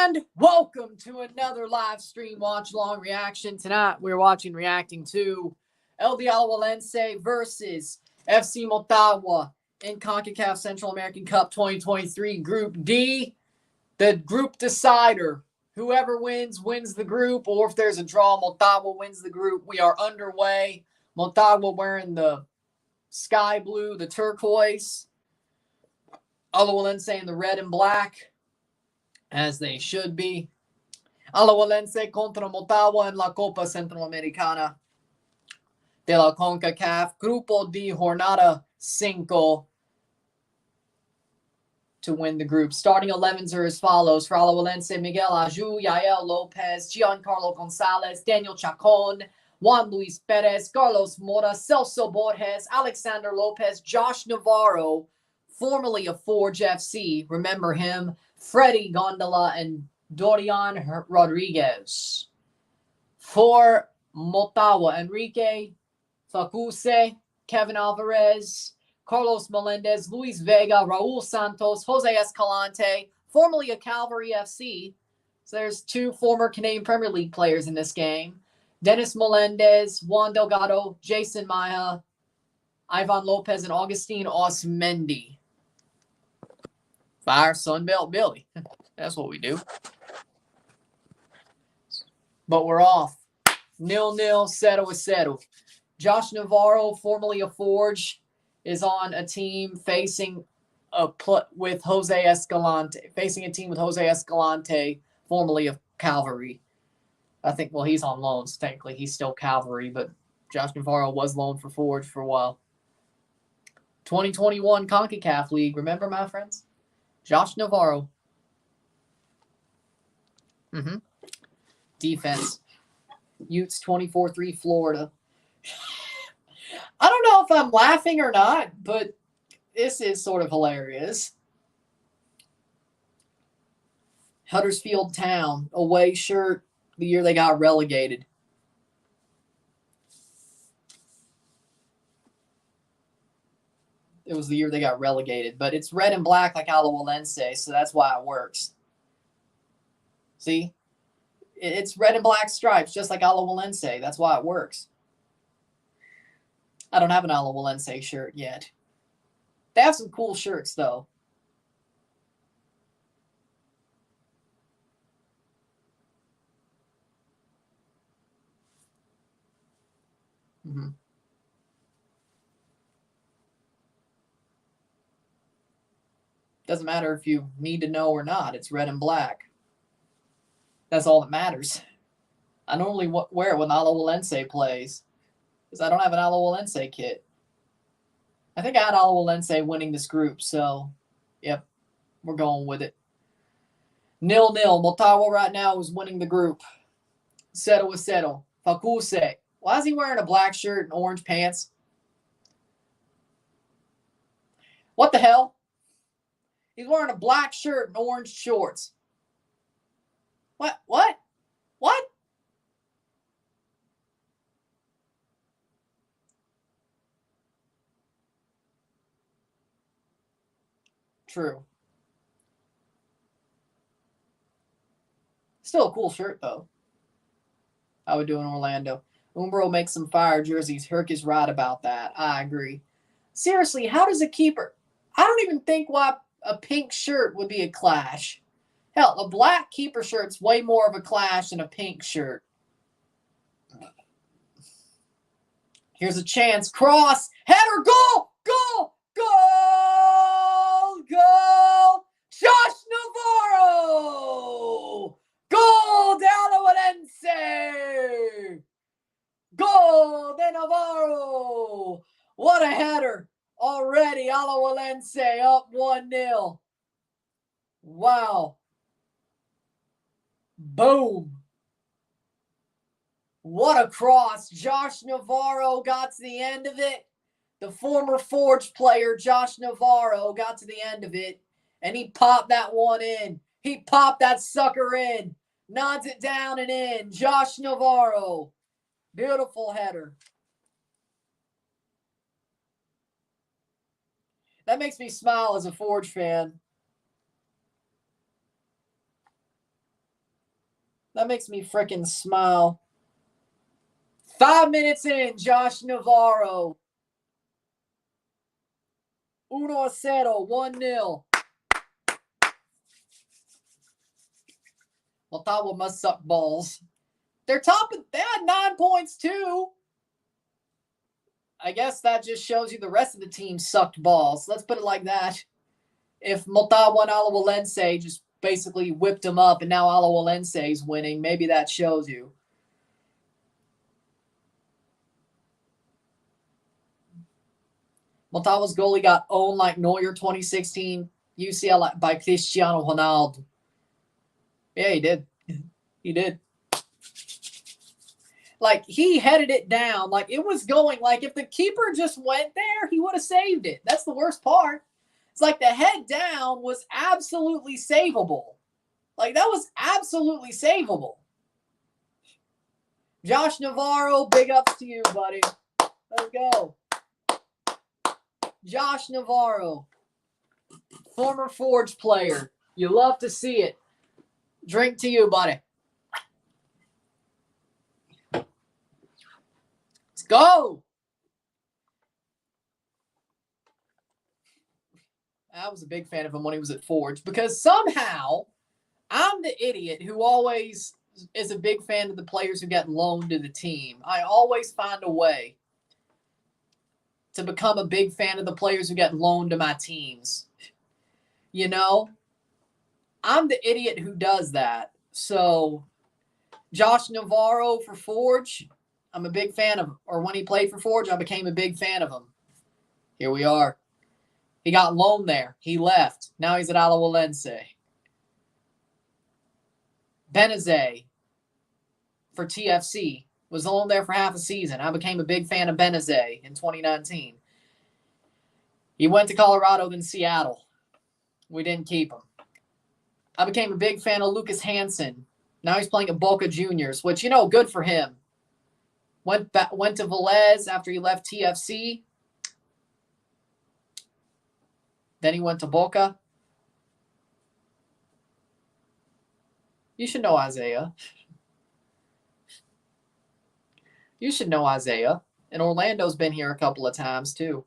And welcome to another live stream watch-along reaction. Tonight we're reacting to Alajuelense versus FC Motagua in CONCACAF Central American Cup 2023 Group D. The group decider. Whoever wins the group, or if there's a draw, Motagua wins the group. We are underway. Motagua wearing the sky blue, the turquoise. Alajuelense in the red and black, as they should be. Alajuelense contra Motagua en la Copa Centroamericana de la CONCACAF. Grupo D, Jornada 5. To win the group. Starting 11s are as follows. For Alajuelense, Miguel Aju, Yael Lopez, Giancarlo Gonzalez, Daniel Chacon, Juan Luis Perez, Carlos Mora, Celso Borges, Alexander Lopez, Josh Navarro, formerly of Forge FC, remember him, Freddy Gondola, and Dorian Rodriguez. For Motagua, Enrique Facuse, Kevin Alvarez, Carlos Melendez, Luis Vega, Raul Santos, Jose Escalante, formerly of Calvary FC. So there's two former Canadian Premier League players in this game. Dennis Melendez, Juan Delgado, Jason Maya, Ivan Lopez, and Augustine Osmendi. Fire Sunbelt Billy. That's what we do. But we're off. 0-0, 0-0. Josh Navarro, formerly of Forge, is on a team facing with Jose Escalante. Facing a team with Jose Escalante, formerly of Calvary. I think, well, he's on loan, so technically he's still Calvary, but Josh Navarro was loaned for Forge for a while. 2021 CONCACAF League. Remember, my friends? Josh Navarro. Defense. Utes 24-3 Florida. I don't know if I'm laughing or not, but this is sort of hilarious. Huddersfield Town, away shirt, the year they got relegated. It was the year they got relegated, but it's red and black like Alajuelense, so that's why it works. See? It's red and black stripes, just like Alajuelense. That's why it works. I don't have an Alajuelense shirt yet. They have some cool shirts, though. Doesn't matter if you need to know or not. It's red and black. That's all that matters. I normally wear it when Alajuelense plays, because I don't have an Alajuelense kit. I think I had Alajuelense winning this group, so, yep, we're going with it. 0-0. Motagua right now is winning the group. 0-0. Facuse. Why is he wearing a black shirt and orange pants? What the hell? He's wearing a black shirt and orange shorts. What? True. Still a cool shirt, though. I would do in Orlando. Umbro makes some fire jerseys. Herc is right about that. I agree. Seriously, how does a keeper... I don't even think why a pink shirt would be a clash. Hell, a black keeper shirt's way more of a clash than a pink shirt. Here's a chance. Cross. Header. Goal. Goal. Goal. Goal. Josh Navarro. Goal de Alajuelense. Goal de Navarro. What a header. Already Alajuelense up 1-0. Wow. Boom. What a cross. Josh Navarro got to the end of it. The former Forge player, Josh Navarro, got to the end of it. And he popped that one in. He popped that sucker in. Nods it down and in. Josh Navarro. Beautiful header. That makes me smile as a Forge fan. That makes me freaking smile. 5 minutes in, Josh Navarro. 1-0, 1-0. Motagua must suck balls. They're top. They had 9 points too. I guess that just shows you the rest of the team sucked balls. Let's put it like that. If Motagua and Alajuelense just basically whipped them up and now Alajuelense is winning, maybe that shows you. Motagua's goalie got owned like Neuer 2016 UCL by Cristiano Ronaldo. Yeah, he did. He did. Like, he headed it down. Like, it was going. Like, if the keeper just went there, he would have saved it. That's the worst part. It's like the head down was absolutely savable. Like, that was absolutely savable. Josh Navarro, big ups to you, buddy. Let's go. Josh Navarro, former Forge player. You love to see it. Drink to you, buddy. Let's go. I was a big fan of him when he was at Forge because somehow I'm the idiot who always is a big fan of the players who get loaned to the team. I always find a way to become a big fan of the players who get loaned to my teams. You know? I'm the idiot who does that. So, Josh Navarro for Forge, I'm a big fan of him. Or when he played for Forge, I became a big fan of him. Here we are. He got loaned there. He left. Now he's at Alajuelense. Benazet for TFC. Was loaned there for half a season. I became a big fan of Benazet in 2019. He went to Colorado, then Seattle. We didn't keep him. I became a big fan of Lucas Hansen. Now he's playing at Boca Juniors, which, you know, good for him. Went to Velez after he left TFC. Then he went to Boca. You should know Isaiah. You should know Isaiah. And Orlando's been here a couple of times, too.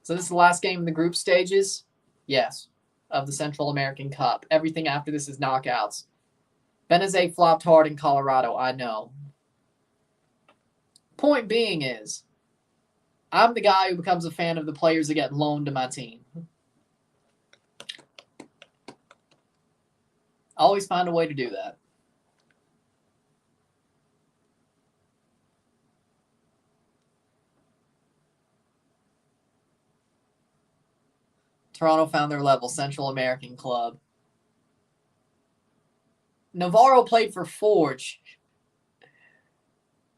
So this is the last game in the group stages? Yes, of the Central American Cup. Everything after this is knockouts. Benazet flopped hard in Colorado, I know. Point being is, I'm the guy who becomes a fan of the players that get loaned to my team. I always find a way to do that. Toronto found their level, Central American club. Navarro played for Forge.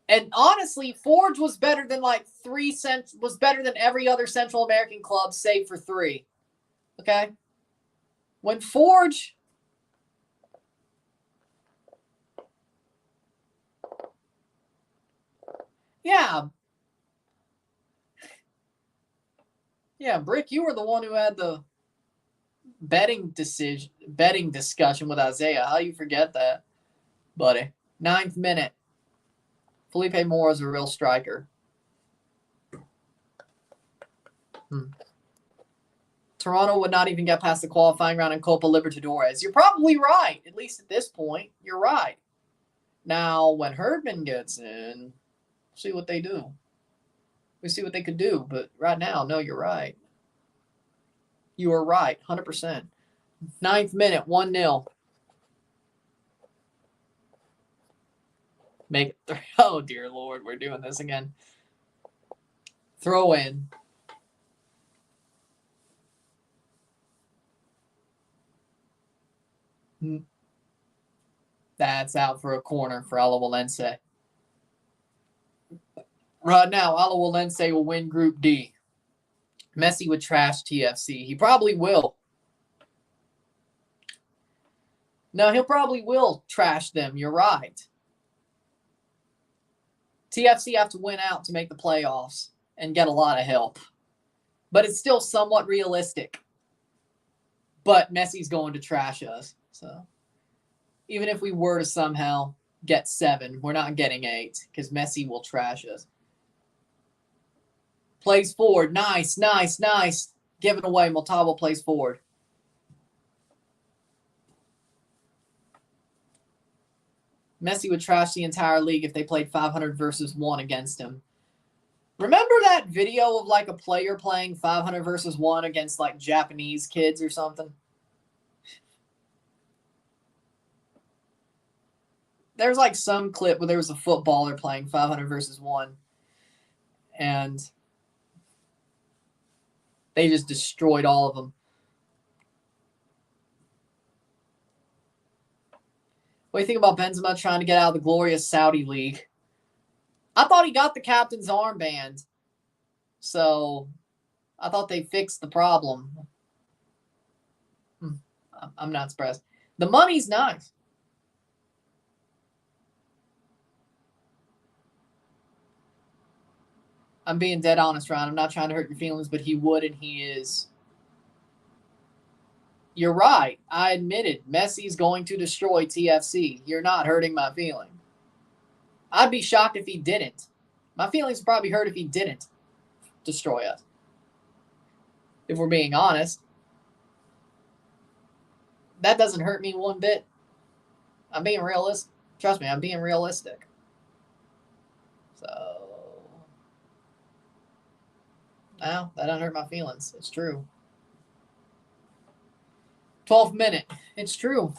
And honestly, Forge was better than was better than every other Central American club save for 3. Okay? When Forge Yeah, Brick, you were the one who had the betting discussion with Isaiah. How you forget that, buddy? 9th minute. Felipe Mora is a real striker. Toronto would not even get past the qualifying round in Copa Libertadores. You're probably right. At least at this point, you're right. Now, when Herdman gets in, see what they do. We see what they could do. But right now, no, you're right. You are right, 100%. 9th minute, 1-0. Make it 3. Oh, dear Lord, we're doing this again. Throw in. That's out for a corner for Alajuelense. Right now, Alajuelense will win Group D. Messi would trash TFC. He probably will. No, he'll probably will trash them. You're right. TFC have to win out to make the playoffs and get a lot of help. But it's still somewhat realistic. But Messi's going to trash us. So even if we were to somehow get 7, we're not getting 8 because Messi will trash us. Plays forward. Nice, nice, nice. Given away. Motagua plays forward. Messi would trash the entire league if they played 500 versus 1 against him. Remember that video of like a player playing 500 versus 1 against like Japanese kids or something? There's like some clip where there was a footballer playing 500 versus 1. And they just destroyed all of them. What do you think about Benzema trying to get out of the glorious Saudi league? I thought he got the captain's armband. So I thought they fixed the problem. I'm not surprised. The money's nice. I'm being dead honest, Ron. I'm not trying to hurt your feelings, but he would and he is. You're right. I admitted Messi's going to destroy TFC. You're not hurting my feeling. I'd be shocked if he didn't. My feelings would probably hurt if he didn't destroy us. If we're being honest. That doesn't hurt me one bit. I'm being realistic. Trust me, I'm being realistic. So, no, that doesn't hurt my feelings. It's true. 12th minute. It's true.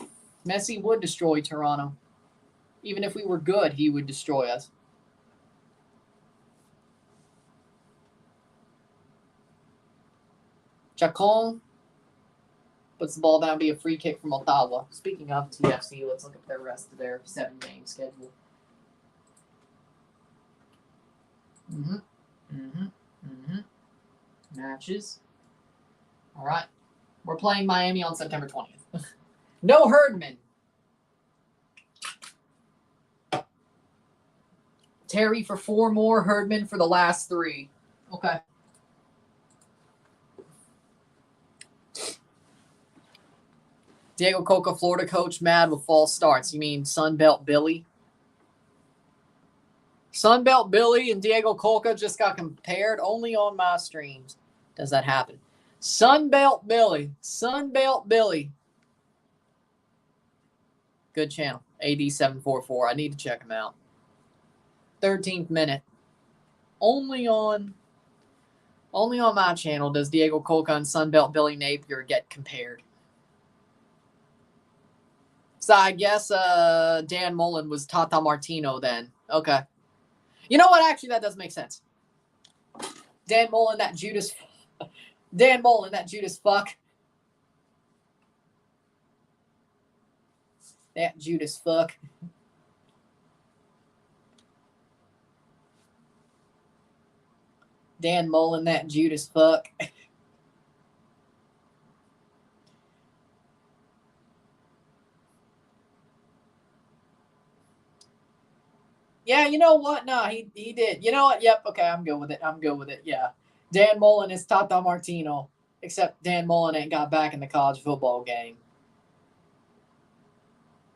Messi would destroy Toronto. Even if we were good, he would destroy us. Chacon puts the ball down, be a free kick from Motagua. Speaking of TFC, let's look at the rest of their 7-game schedule. Matches. All right. We're playing Miami on September 20th. No Herdman. Terry for 4 more. Herdman for the last 3. Okay. Diego Coca, Florida coach, mad with false starts. You mean Sunbelt Billy? Sunbelt Billy and Diego Coca just got compared only on my streams. Does that happen? Sunbelt Billy. Sunbelt Billy. Good channel. AD744. I need to check him out. 13th minute. Only on my channel does Diego Coca and Sunbelt Billy Napier get compared. So I guess Dan Mullen was Tata Martino then. Okay. You know what? Actually, that does make sense. Dan Mullen, that Judas fuck. That Judas fuck. Dan Mullen, that Judas fuck. Yeah, you know what? No, he did. You know what? Yep, okay, I'm good with it. Yeah. Dan Mullen is Tata Martino, except Dan Mullen ain't got back in the college football game.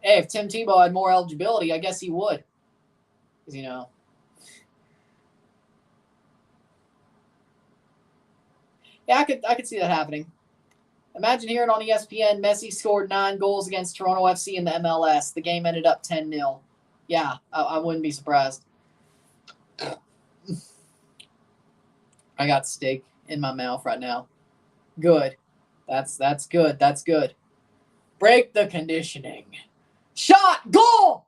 Hey, if Tim Tebow had more eligibility, I guess he would. Because, you know. Yeah, I could see that happening. Imagine hearing on ESPN, Messi scored 9 goals against Toronto FC in the MLS. The game ended up 10-0. Yeah, I wouldn't be surprised. I got steak in my mouth right now. Good. That's good. That's good. Break the conditioning. Shot! Goal!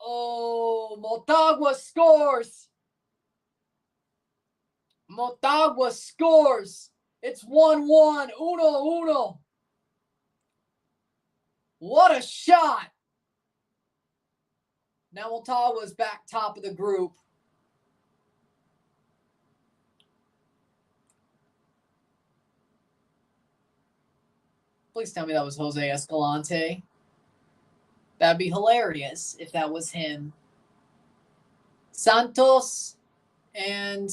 Oh, Motagua scores. Motagua scores. It's 1-1. Uno. What a shot. Now Motagua back top of the group. Please tell me that was Jose Escalante. That'd be hilarious if that was him. Santos and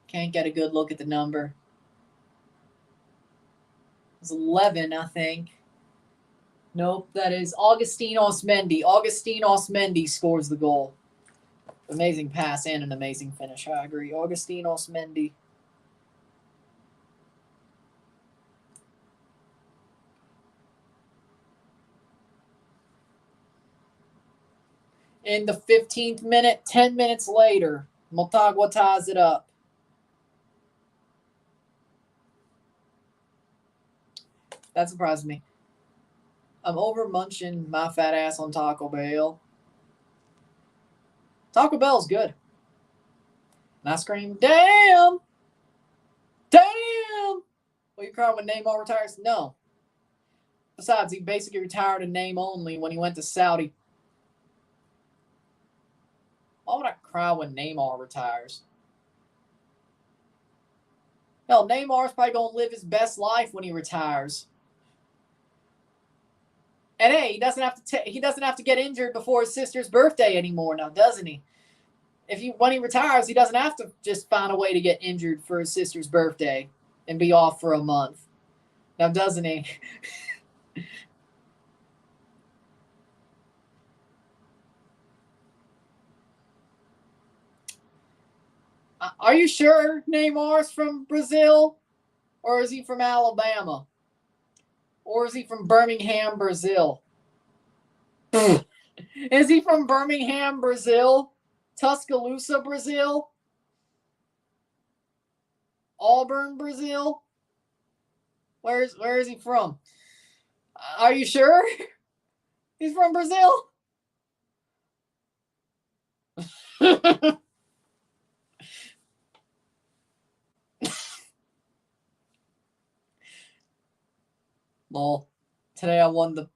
can't get a good look at the number. was 11, I think. Nope, that is Augustine Osmendi. Augustine Osmendi scores the goal. Amazing pass and an amazing finish. I agree. Augustine Osmendi. In the 15th minute, 10 minutes later, Motagua ties it up. That surprised me. I'm over munching my fat ass on Taco Bell. Taco Bell's good. And I scream, damn! Damn! Will you cry when Neymar retires? No. Besides, he basically retired in name only when he went to Saudi. Why would I cry when Neymar retires? Hell, Neymar's probably going to live his best life when he retires. And hey, he doesn't have to get injured before his sister's birthday anymore now, doesn't he? When he retires, he doesn't have to just find a way to get injured for his sister's birthday and be off for a month. Now, doesn't he? Are you sure Neymar's from Brazil? Or is he from Alabama? Or is he from Birmingham, Brazil? Is he from Birmingham, Brazil? Tuscaloosa, Brazil? Auburn, Brazil? Where is he from? Are you sure he's from Brazil? Lol. Today I won the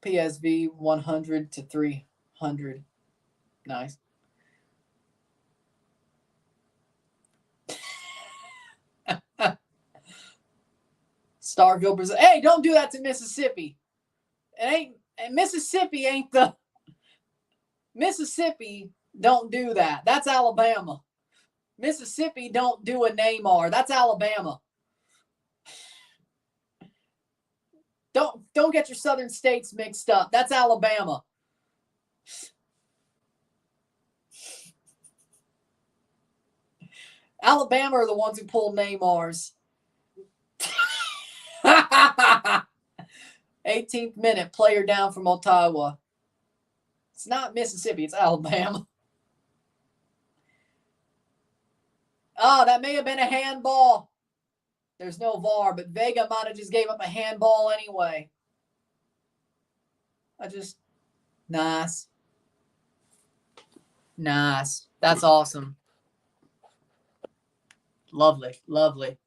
PSV 100 to 300. Nice. Starville, Brazil. Hey, don't do that to Mississippi. Mississippi ain't the Mississippi. Don't do that. That's Alabama. Mississippi don't do a Neymar. That's Alabama. Don't get your southern states mixed up. That's Alabama. Alabama are the ones who pull Neymars. 18th minute, player down from Motagua. It's not Mississippi, it's Alabama. Oh, that may have been a handball. There's no VAR, but Vega might have just gave up a handball anyway. Nice. Nice. That's awesome. Lovely. Lovely.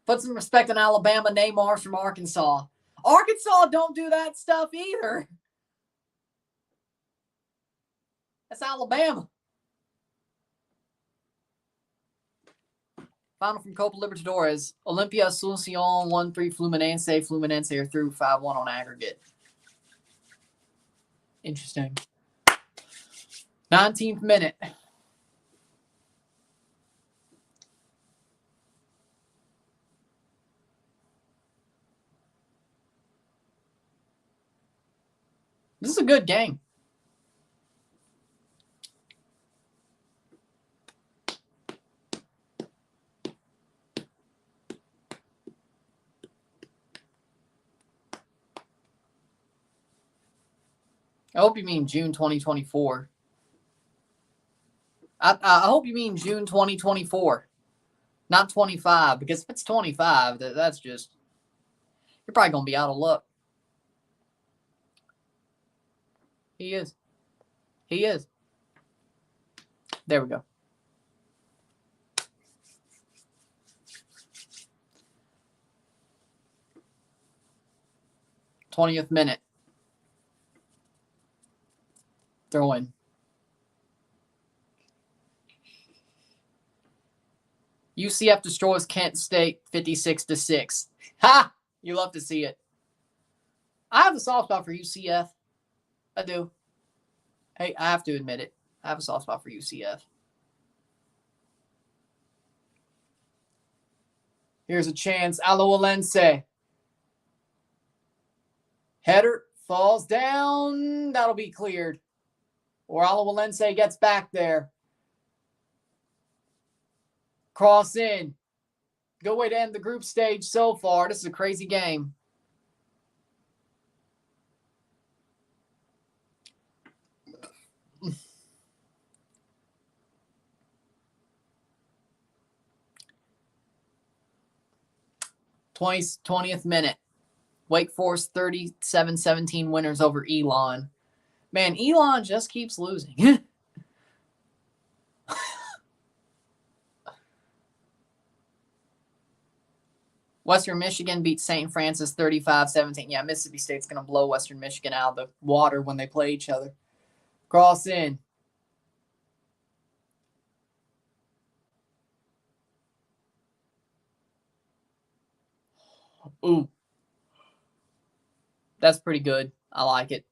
Put some respect on Alabama. Neymar's from Arkansas. Arkansas don't do that stuff either. That's Alabama. Final from Copa Libertadores. Olimpia Asunción 1-3 Fluminense. Fluminense are through 5-1 on aggregate. Interesting. 19th minute. This is a good game. I hope you mean June 2024. I hope you mean June 2024, not 25, because if it's 25, that's just, you're probably going to be out of luck. He is. He is. There we go. th minute. Throw in. UCF destroys Kent State 56-6. Ha! You love to see it. I have a soft spot for UCF. I do. Hey, I have to admit it. I have a soft spot for UCF. Here's a chance. Alajuelense. Header falls down. That'll be cleared. Or Alajuelense gets back there. Cross in. Good way to end the group stage so far. This is a crazy game. Twentieth minute. Wake Forest 37-17 winners over Elon. Man, Elon just keeps losing. Western Michigan beats St. Francis 35-17. Yeah, Mississippi State's going to blow Western Michigan out of the water when they play each other. Cross in. Ooh. That's pretty good. I like it.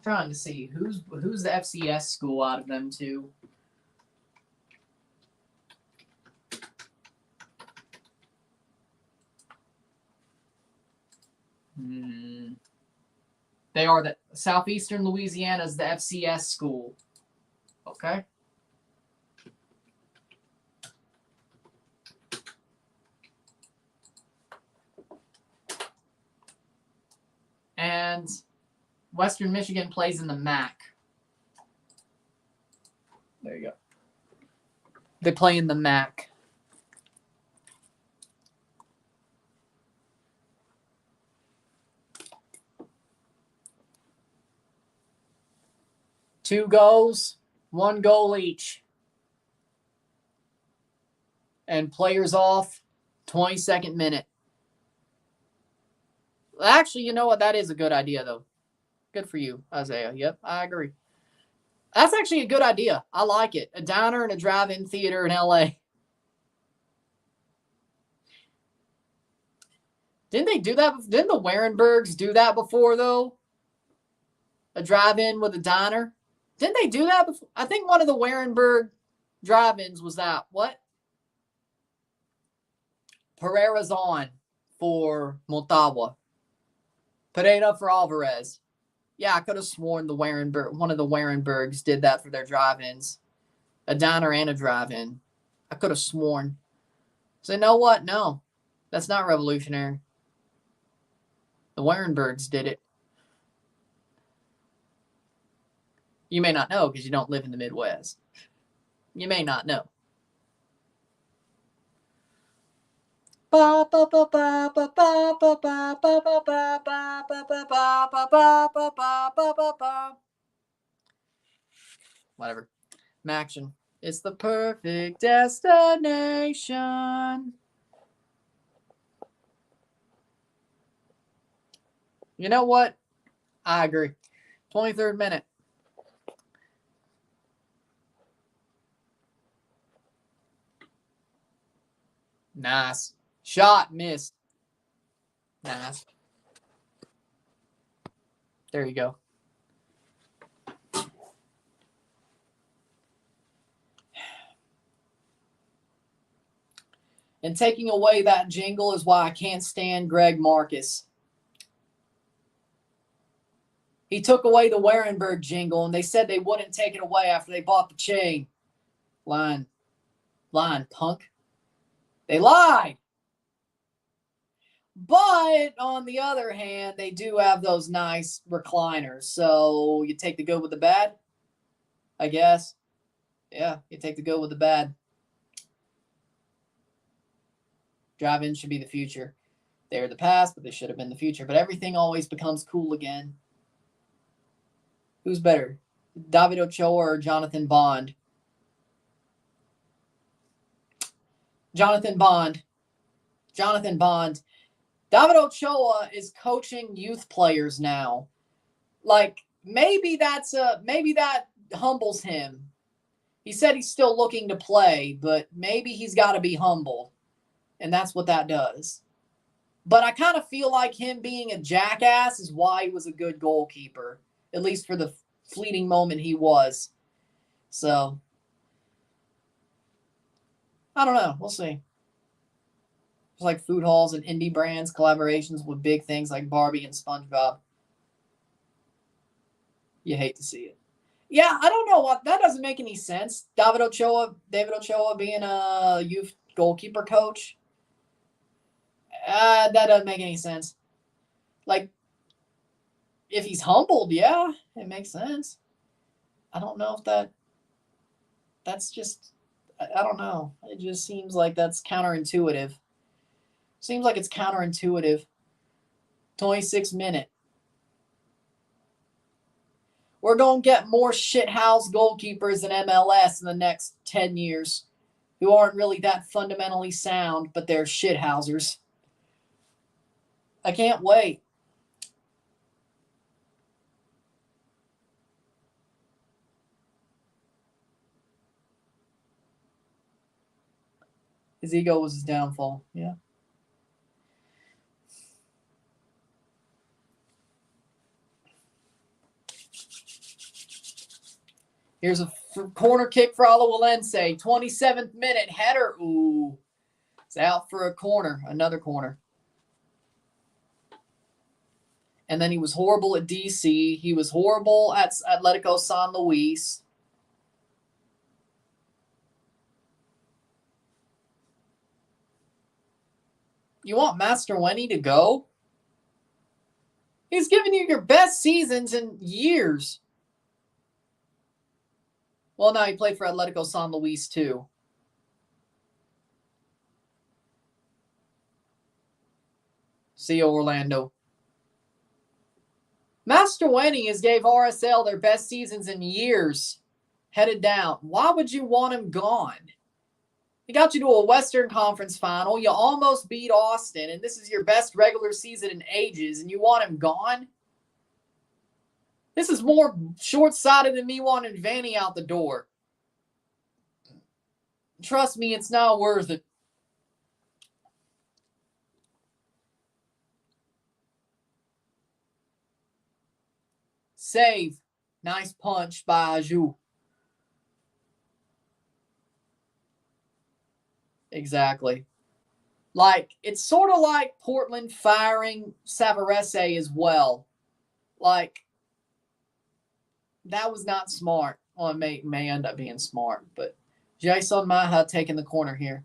Trying to see who's the FCS school out of them two. They are the Southeastern Louisiana's the FCS school. Okay. And Western Michigan plays in the MAC. There you go. They play in the MAC. Two goals, 1 goal each. And players off, 22nd minute. Actually, you know what? That is a good idea, though. Good for you, Isaiah. Yep, I agree. That's actually a good idea. I like it. A diner and a drive-in theater in L.A. Didn't they do that? Didn't the Warenbergs do that before, though? A drive-in with a diner? Didn't they do that before? I think one of the Warenberg drive-ins was that. What? Pereira's on for Motagua. Pereira for Alvarez. Yeah, I could have sworn one of the Warenbergs did that for their drive-ins. A diner and a drive-in. I could have sworn. So you know what? No, that's not revolutionary. The Warenbergs did it. You may not know because you don't live in the Midwest. You may not know. Whatever. Maction. It's the perfect destination. You know what? I agree. 23rd minute. Nice. Shot missed. Nice. There you go. And taking away that jingle is why I can't stand Greg Marcus. He took away the Warenberg jingle, and they said they wouldn't take it away after they bought the chain. Line, punk. They lied. But on the other hand, they do have those nice recliners. So you take the good with the bad, I guess. Yeah, you take the good with the bad. Drive-in should be the future. They're the past, but they should have been the future. But everything always becomes cool again. Who's better, David Ochoa or Jonathan Bond? Jonathan Bond. David Ochoa is coaching youth players now. Like, maybe that humbles him. He said he's still looking to play, but maybe he's got to be humbled. And that's what that does. But I kind of feel like him being a jackass is why he was a good goalkeeper, at least for the fleeting moment he was. So, I don't know. We'll see. It's like food halls and indie brands, collaborations with big things like Barbie and SpongeBob. You hate to see it. Yeah, I don't know what that doesn't make any sense. David Ochoa being a youth goalkeeper coach. That doesn't make any sense. Like, if he's humbled, yeah, it makes sense. I don't know if that's just, I don't know. It just seems like that's counterintuitive. Seems like it's counterintuitive. 26 minute. We're going to get more shithouse goalkeepers in MLS in the next 10 years who aren't really that fundamentally sound, but they're shithousers. I can't wait. His ego was his downfall. Yeah. Here's a corner kick for Alajuelense. 27th minute header. Ooh. It's out for a corner. Another corner. And then he was horrible at DC. He was horrible at Atletico San Luis. You want Mastroeni to go? He's given you your best seasons in years. Well, now he played for Atletico San Luis too. See you, Orlando. Mastroeni has gave RSL their best seasons in years. Headed down. Why would you want him gone? He got you to a Western Conference final. You almost beat Austin, and this is your best regular season in ages, and you want him gone? This is more short-sighted than me wanting Vanny out the door. Trust me, it's not worth it. Save. Nice punch by Aju. Exactly. Like, it's sort of like Portland firing Savarese as well. Like, that was not smart. Well, it may end up being smart, but Jason Maha taking the corner here.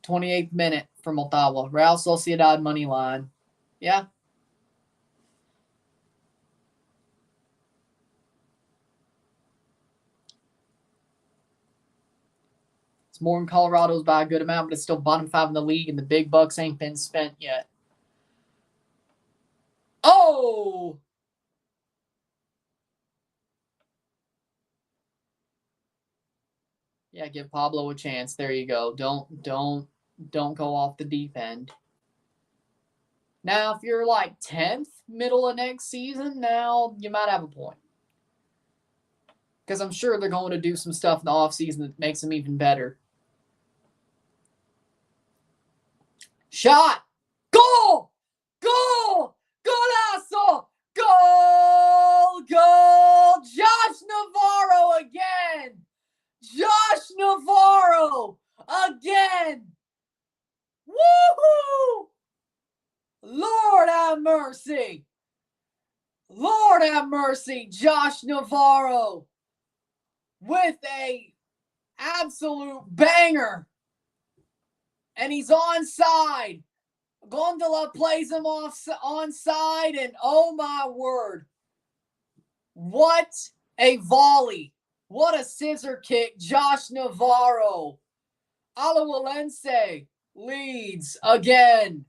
28th minute for Motagua. Real Sociedad money line. Yeah. It's more than Colorado's by a good amount, but it's still bottom 5 in the league, and the big bucks ain't been spent yet. Oh! Yeah, give Pablo a chance. There you go. Don't go off the deep end. Now, if you're like 10th, middle of next season, now you might have a point. Because I'm sure they're going to do some stuff in the offseason that makes them even better. Shot! Goal! Goal! Golazo! Goal! Goal! Josh Navarro again! Josh Navarro again! Woohoo! Lord have mercy. Lord have mercy. Josh Navarro with a absolute banger. And he's onside. Gondola plays him off onside, and oh my word. What a volley. What a scissor kick. Josh Navarro. Alajuelense leads again.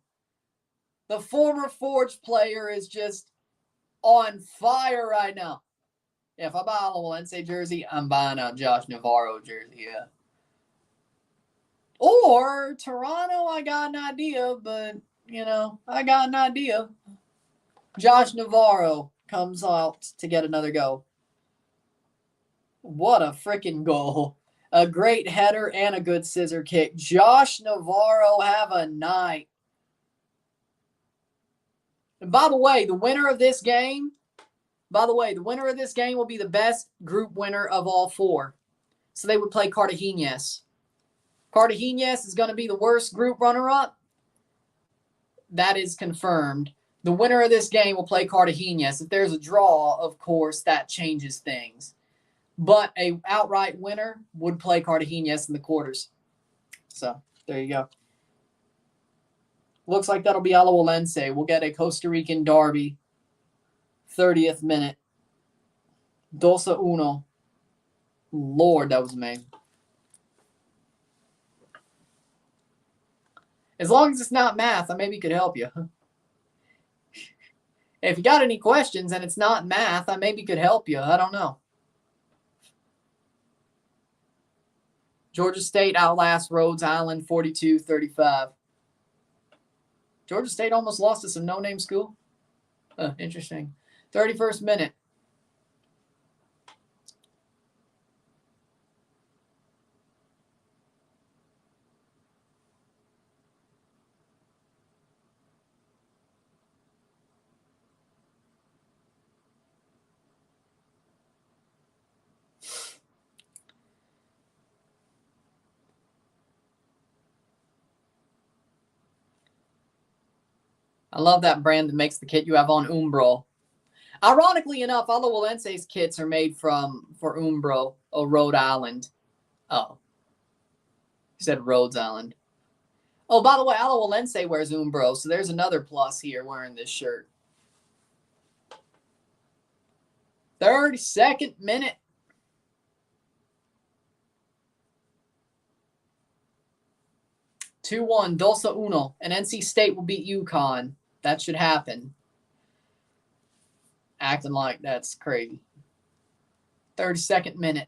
The former Forge player is just on fire right now. Yeah, if I buy a Alajuelense jersey, I'm buying a Josh Navarro jersey, yeah. Or Toronto, I got an idea, but, I got an idea. Josh Navarro comes out to get another go. What a freaking goal. A great header and a good scissor kick. Josh Navarro, have a night. And by the way, the winner of this game will be the best group winner of all 4. So they would play Cartagenes. Cartagenes is going to be the worst group runner-up. That is confirmed. The winner of this game will play Cartagenes. If there's a draw, of course, that changes things. But a outright winner would play Cartagenes in the quarters. So, there you go. Looks like that'll be Alajuelense. We'll get a Costa Rican derby. 30th minute. 2-1. Lord, that was amazing. As long as it's not math, I maybe could help you. If you got any questions and it's not math, I maybe could help you. I don't know. Georgia State outlasts Rhodes Island 42-35. Georgia State almost lost to some no-name school. Interesting. 31st minute. I love that brand that makes the kit you have on Umbro. Ironically enough, Alajuelense's kits are made for Umbro, Rhode Island. Oh. He said Rhodes Island. Oh, by the way, Alajuelense wears Umbro, so there's another plus here wearing this shirt. 32nd minute. (2-1), 2-1, and NC State will beat UConn. That should happen. Acting like that's crazy. 32nd minute.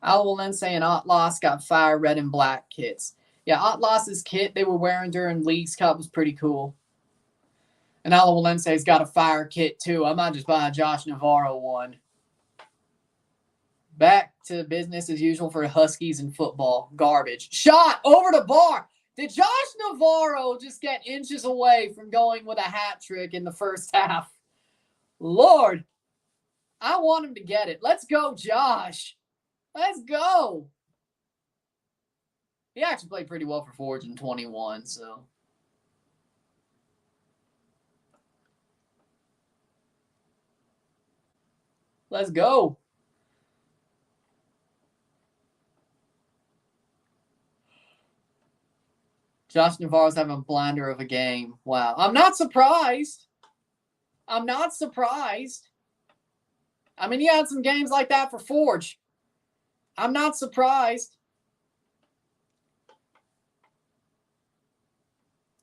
Alajuelense and Atlas got fire red and black kits. Yeah, Atlas's kit they were wearing during Leagues Cup was pretty cool. And Alajuelense's got a fire kit too. I might just buy a Josh Navarro one. Back to business as usual for Huskies and football. Garbage. Shot over the bar. Did Josh Navarro just get inches away from going with a hat trick in the first half? Lord, I want him to get it. Let's go, Josh. Let's go. He actually played pretty well for Forge in 21, so. Let's go. Josh Navarro's having a blinder of a game. Wow. I'm not surprised. I'm not surprised. I mean, he had some games like that for Forge. I'm not surprised.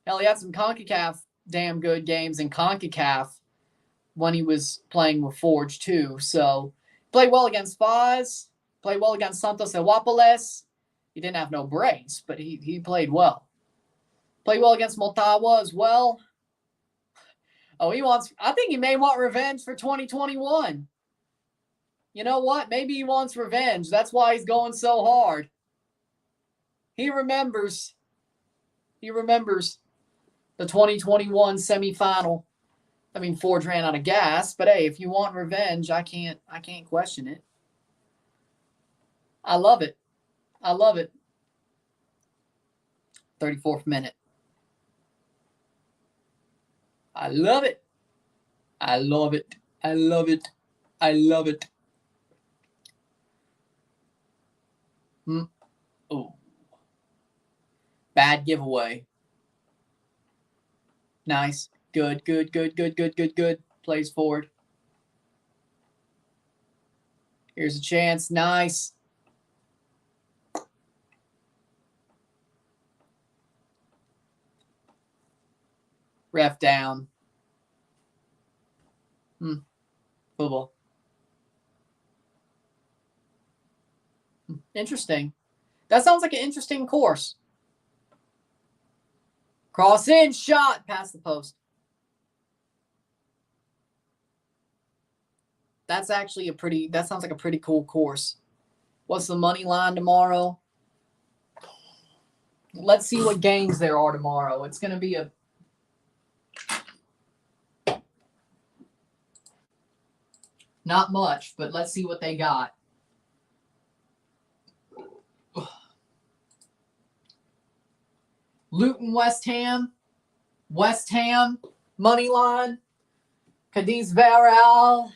Hell, he had some CONCACAF damn good games in CONCACAF when he was playing with Forge too. So, played well against Foz. Played well against Santos and Yepez. He didn't have no brace, but he played well. Played well against Motagua as well. Oh, I think he may want revenge for 2021. You know what? Maybe he wants revenge. That's why he's going so hard. He remembers. He remembers the 2021 semifinal. I mean, Forge ran out of gas, but hey, if you want revenge, I can't question it. I love it. I love it. 34th minute. I love it. I love it. I love it. I love it. Oh. Bad giveaway. Nice. Good. Plays forward. Here's a chance. Nice. Ref down. Football. Interesting. That sounds like an interesting course. Cross in, shot, past the post. That's actually that sounds like a pretty cool course. What's the money line tomorrow? Let's see what games there are tomorrow. It's going to be a not much, but let's see what they got. Luton, West Ham, money line. Cadiz, Villarreal.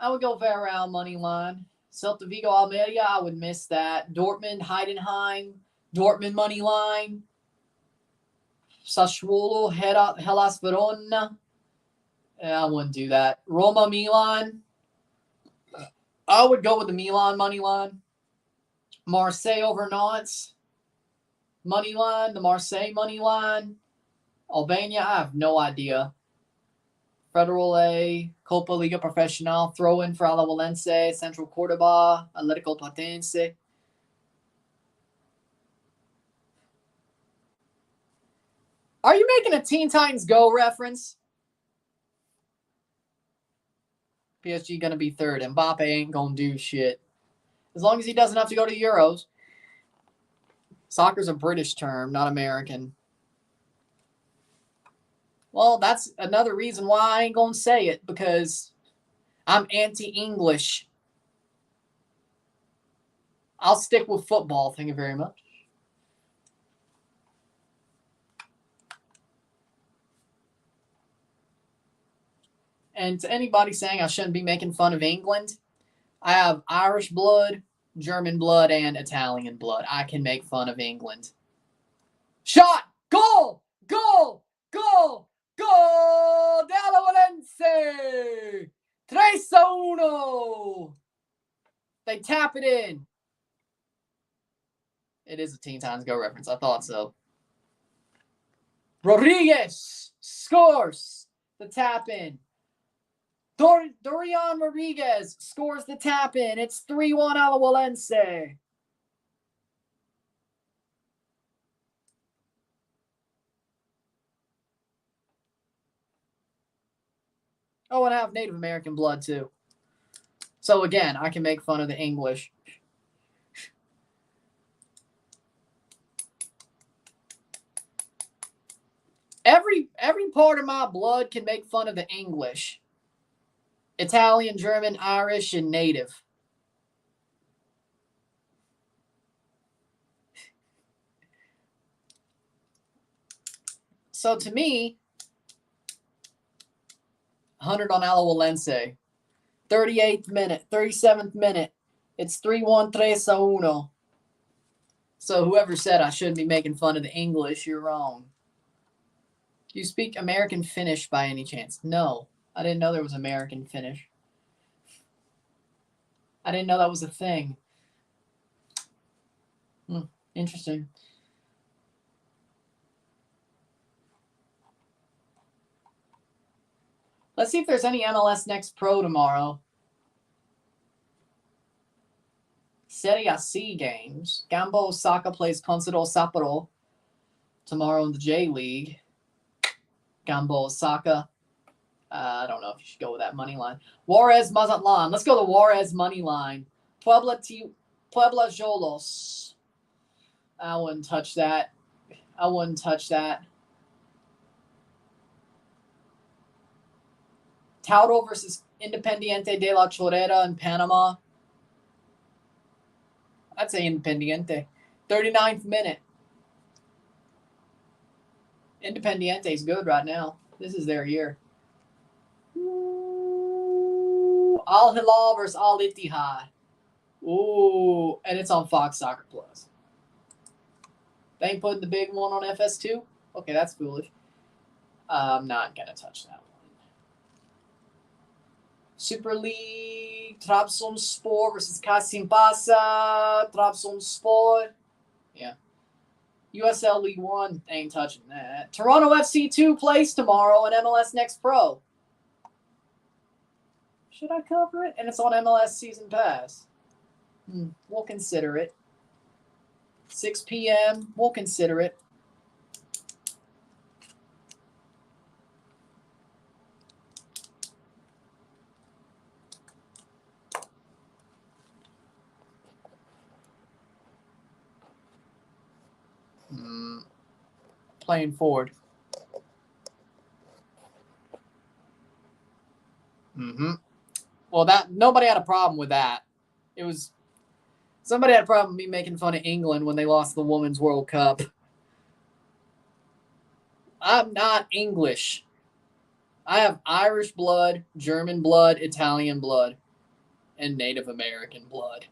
I would go Villarreal money line. Celta Vigo, Almeria, I would miss that. Dortmund, Heidenheim, Dortmund money line. Sassuolo, Hellas Verona. I wouldn't do that. Roma, Milan. I would go with the Milan money line. Marseille over Nantes. Money line, the Marseille money line. Albania, I have no idea. Federal A, Copa Liga Profesional, throw in for Alajuelense, Central Cordoba, Atletico Platense. Are you making a Teen Titans Go reference? PSG going to be third. Mbappe ain't going to do shit. As long as he doesn't have to go to Euros. Soccer's a British term, not American. Well, that's another reason why I ain't going to say it, because I'm anti-English. I'll stick with football. Thank you very much. And to anybody saying I shouldn't be making fun of England, I have Irish blood, German blood, and Italian blood. I can make fun of England. Shot! Goal! Goal! Goal! Goal! De Alajuelense! 3-1! They tap it in. It is a Teen Titans Go reference. I thought so. Rodriguez scores the tap in. Dorian Rodriguez scores the tap in. It's 3-1 Alajuelense. Oh, and I have Native American blood too. So again, I can make fun of the English. Every part of my blood can make fun of the English. Italian, German, Irish, and Native. So to me, 100 on Alajuelense. 38th minute, 37th minute. It's 3-1, 3-1. So whoever said I shouldn't be making fun of the English, you're wrong. Do you speak American Finnish by any chance? No. I didn't know there was American Finnish. I didn't know that was a thing. Interesting. Let's see if there's any MLS Next Pro tomorrow. Serie C games. Gamba Osaka plays Consadole Sapporo tomorrow in the J League. Gamba Osaka. I don't know if you should go with that money line. Juarez Mazatlan. Let's go to Juarez money line. Puebla Jolos. I wouldn't touch that. Tauro versus Independiente de la Chorrera in Panama. I'd say Independiente. 39th minute. Independiente is good right now. This is their year. Al Hilal versus Al Ittihad. Ooh, and it's on Fox Soccer Plus. They ain't putting the big one on FS2? Okay, that's foolish. I'm not going to touch that one. Super League, Trabzonspor versus Kasimpasa, Trabzonspor. Yeah. USL League 1, ain't touching that. Toronto FC 2 plays tomorrow in MLS Next Pro. Should I cover it? And it's on MLS Season Pass. We'll consider it. 6 p.m. We'll consider it. Playing forward. Well, nobody had a problem with that. It was somebody had a problem with me making fun of England when they lost the Women's World Cup. I'm not English. I have Irish blood, German blood, Italian blood, and Native American blood.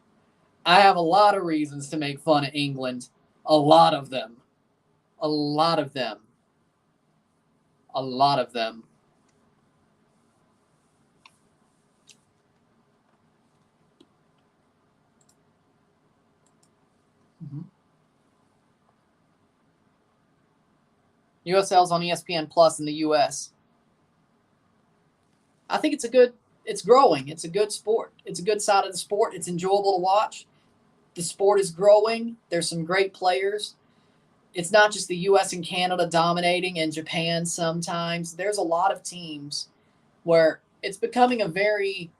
I have a lot of reasons to make fun of England. A lot of them. A lot of them. A lot of them. USL's on ESPN Plus in the US. I think it's growing. It's a good sport. It's a good side of the sport. It's enjoyable to watch. The sport is growing. There's some great players. It's not just the US and Canada dominating and Japan sometimes. There's a lot of teams where it's becoming a very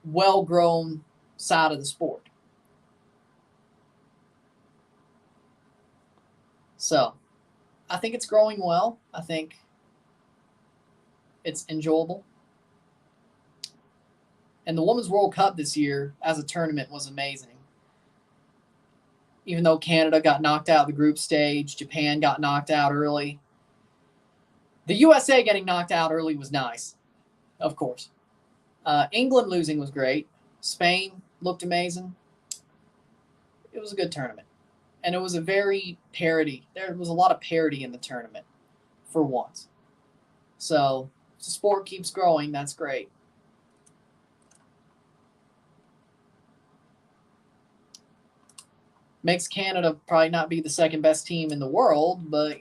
well-grown side of the sport. So, I think it's growing well. I think it's enjoyable. And the Women's World Cup this year as a tournament was amazing. Even though Canada got knocked out of the group stage, Japan got knocked out early. The USA getting knocked out early was nice, of course. England losing was great. Spain looked amazing. It was a good tournament. And it was a very parity. There was a lot of parity in the tournament for once. So, if the sport keeps growing, that's great. Makes Canada probably not be the second best team in the world, but,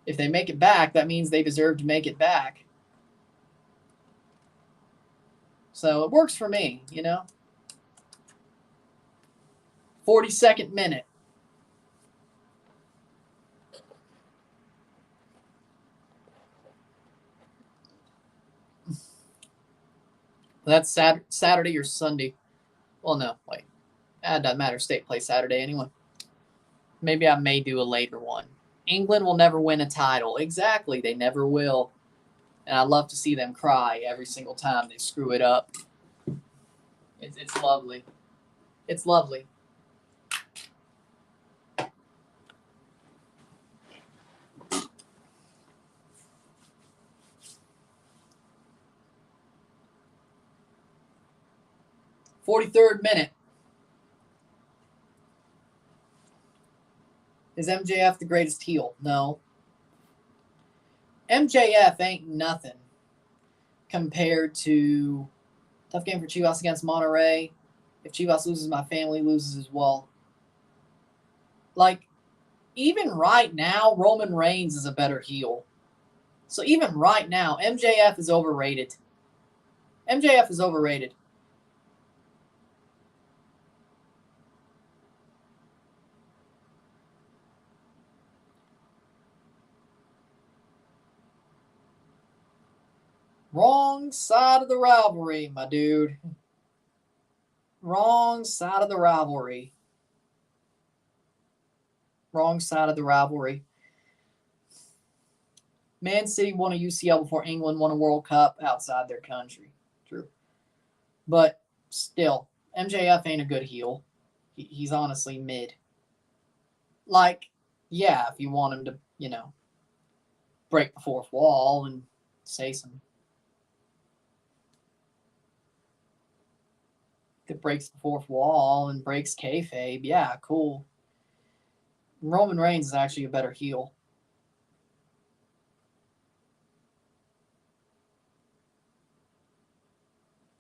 if they make it back, that means they deserve to make it back. So it works for me, 42nd minute. That's Saturday or Sunday. Well, no, wait. It doesn't matter. State plays Saturday anyway. Maybe I may do a later one. England will never win a title. Exactly. They never will. And I love to see them cry every single time they screw it up. It's lovely. It's lovely. "43rd minute. Is MJF the greatest heel? No. MJF ain't nothing compared to tough game for Chivas against Monterrey. If Chivas loses, my family loses as well. Like, even right now, Roman Reigns is a better heel. So even right now, MJF is overrated. MJF is overrated. Wrong side of the rivalry, my dude. Wrong side of the rivalry. Wrong side of the rivalry. Man City won a UCL before England won a World Cup outside their country. True. But still, MJF ain't a good heel. He's honestly mid. Like, yeah, if you want him to, break the fourth wall and say some that breaks the fourth wall and breaks kayfabe, yeah, cool. Roman Reigns is actually a better heel.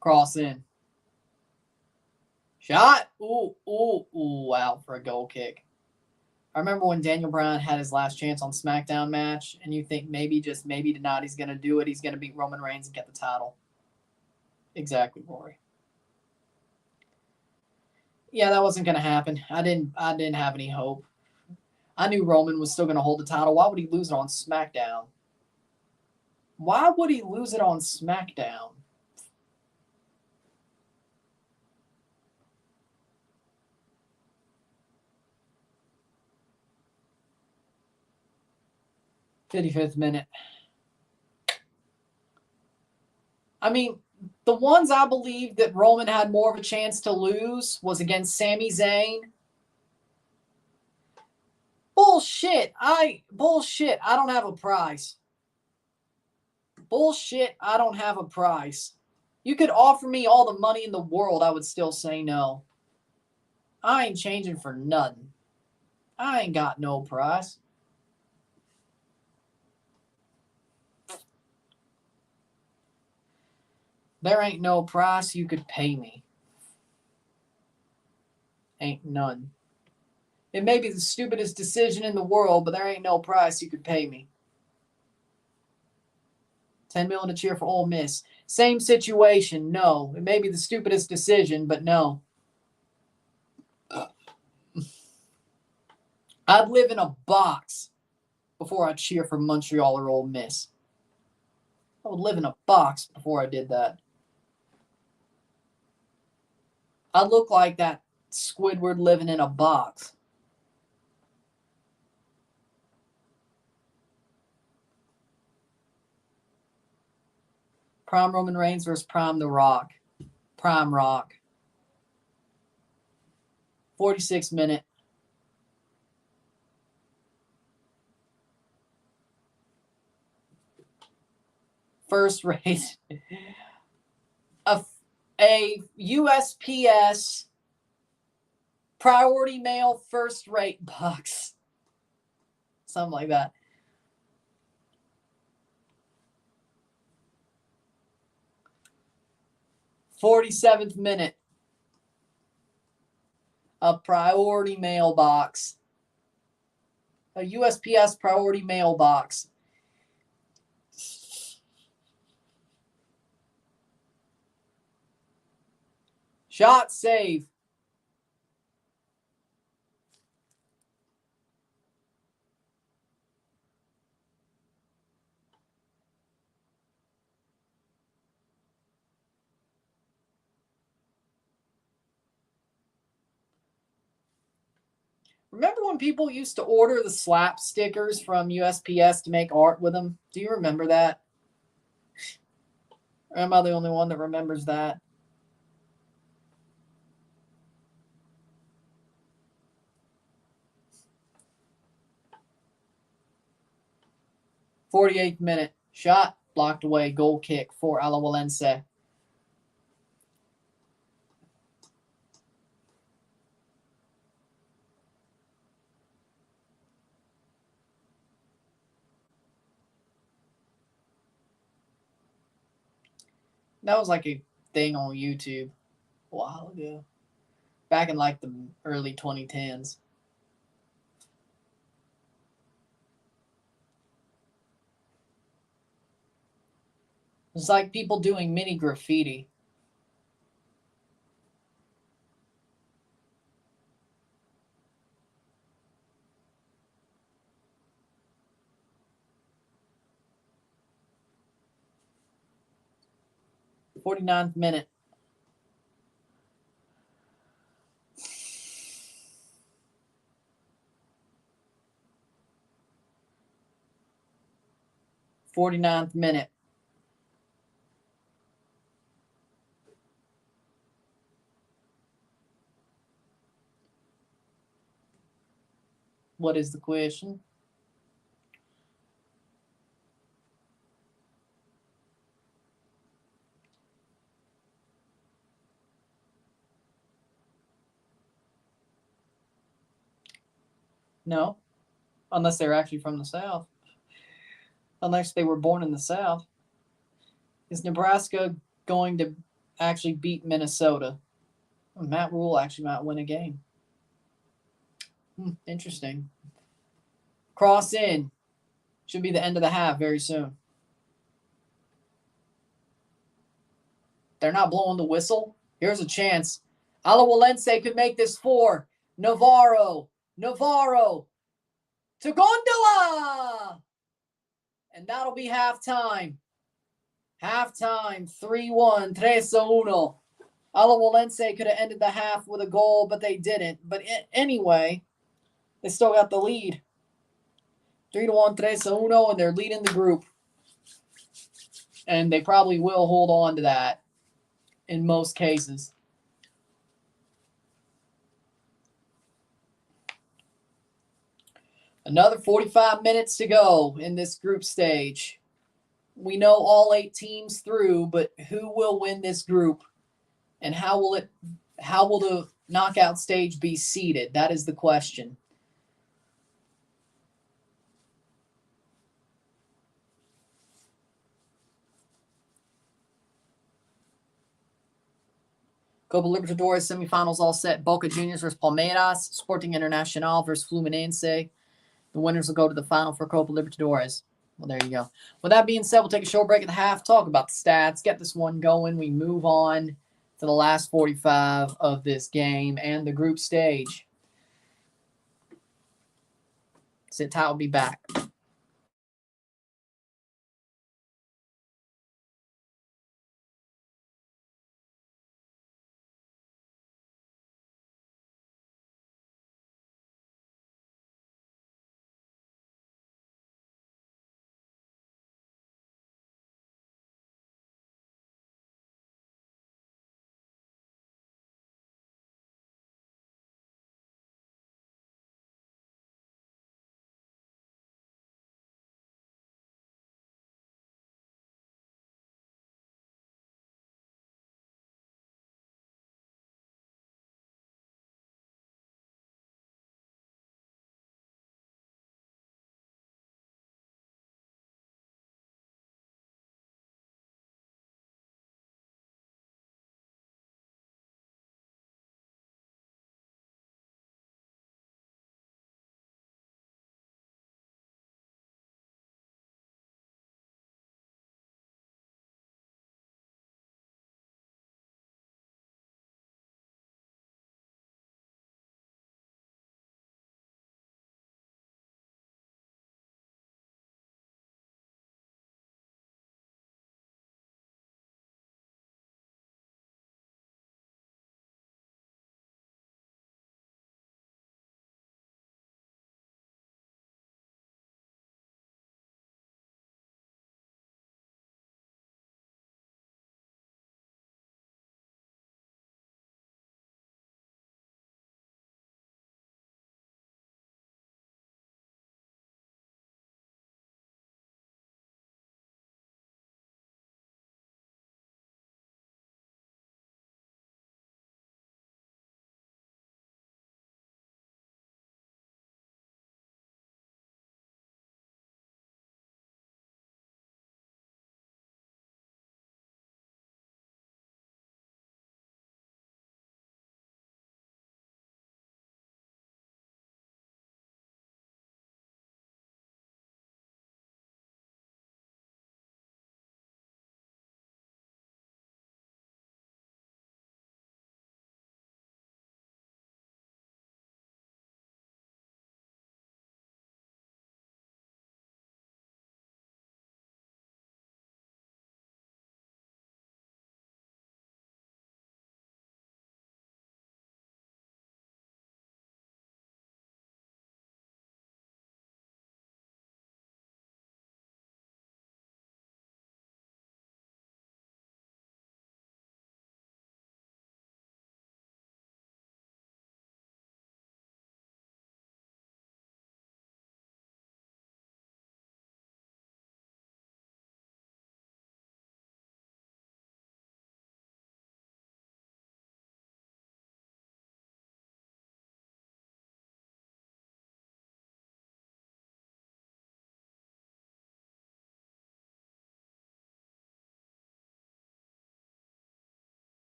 Cross in. Shot. Ooh, out for a goal kick. I remember when Daniel Bryan had his last chance on SmackDown match, and you think maybe, just maybe tonight he's going to do it. He's going to beat Roman Reigns and get the title. Exactly, Rory. Yeah, that wasn't going to happen. I didn't have any hope. I knew Roman was still going to hold the title. Why would he lose it on SmackDown? Why would he lose it on SmackDown? 55th minute. I mean, the ones I believe that Roman had more of a chance to lose was against Sami Zayn. Bullshit. I don't have a prize. Bullshit. I don't have a prize. You could offer me all the money in the world, I would still say no. I ain't changing for nothing. I ain't got no prize. There ain't no price you could pay me. Ain't none. It may be the stupidest decision in the world, but there ain't no price you could pay me. 10 million to cheer for Ole Miss. Same situation, no. It may be the stupidest decision, but no. I'd live in a box before I cheer for Montreal or Ole Miss. I would live in a box before I did that. I look like that Squidward living in a box. Prime Roman Reigns versus Prime The Rock. Prime Rock. 46th minute. First rate. A USPS priority mail first rate box. Something like that. "47th minute. A priority mailbox. A USPS priority mailbox. Shot save. Remember when people used to order the slap stickers from USPS to make art with them? Do you remember that? Or am I the only one that remembers that? "48th minute. Shot blocked away. Goal kick for Alajuelense. That was like a thing on YouTube a while ago. Back in like the early 2010s. It's like people doing mini graffiti. "49th minute. "49th minute. What is the question? No. Unless they're actually from the South. Unless they were born in the South. Is Nebraska going to actually beat Minnesota? Matt Rule actually might win a game. Interesting. Cross in. Should be the end of the half very soon. They're not blowing the whistle. Here's a chance. Alajuelense could make this 4. Navarro to Gondola! And that'll be halftime. Halftime, 3-1, 3-1. Alajuelense could have ended the half with a goal, but they didn't. But anyway, they still got the lead. 3-1, 3-1, and they're leading the group. And they probably will hold on to that in most cases. Another 45 minutes to go in this group stage. We know all 8 teams through, but who will win this group? And how will the knockout stage be seeded? That is the question. Copa Libertadores semifinals all set. Boca Juniors versus Palmeiras. Sporting Internacional versus Fluminense. The winners will go to the final for Copa Libertadores. Well, there you go. With that being said, we'll take a short break at the half, talk about the stats, get this one going. We move on to the last 45 of this game and the group stage. Sit tight, we'll be back.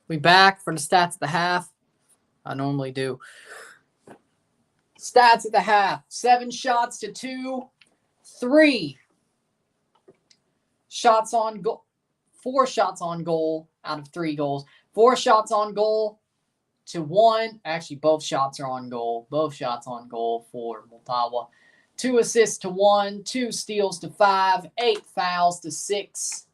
We back for the stats at the half. I normally do. Stats at the half. 7 shots to 2. 3 shots on goal. 4 shots on goal out of 3 goals. 4 shots on goal to 1. Actually, both shots are on goal. Both shots on goal for Motagua. 2 assists to 1. 2 steals to 5. 8 fouls to 6.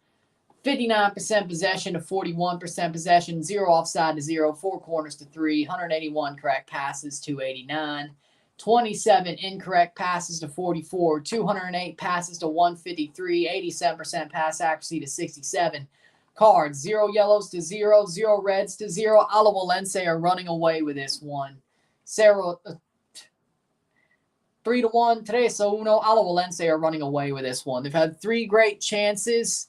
59% possession to 41% possession. 0 offside to 0. 4 corners to 3. 181 correct passes to 89. 27 incorrect passes to 44. 208 passes to 153. 87% pass accuracy to 67. Cards, 0 yellows to 0. 0 reds to 0. Alajuelense are running away with this one. 3-1. 3-1. Alajuelense are running away with this one. They've had 3 great chances.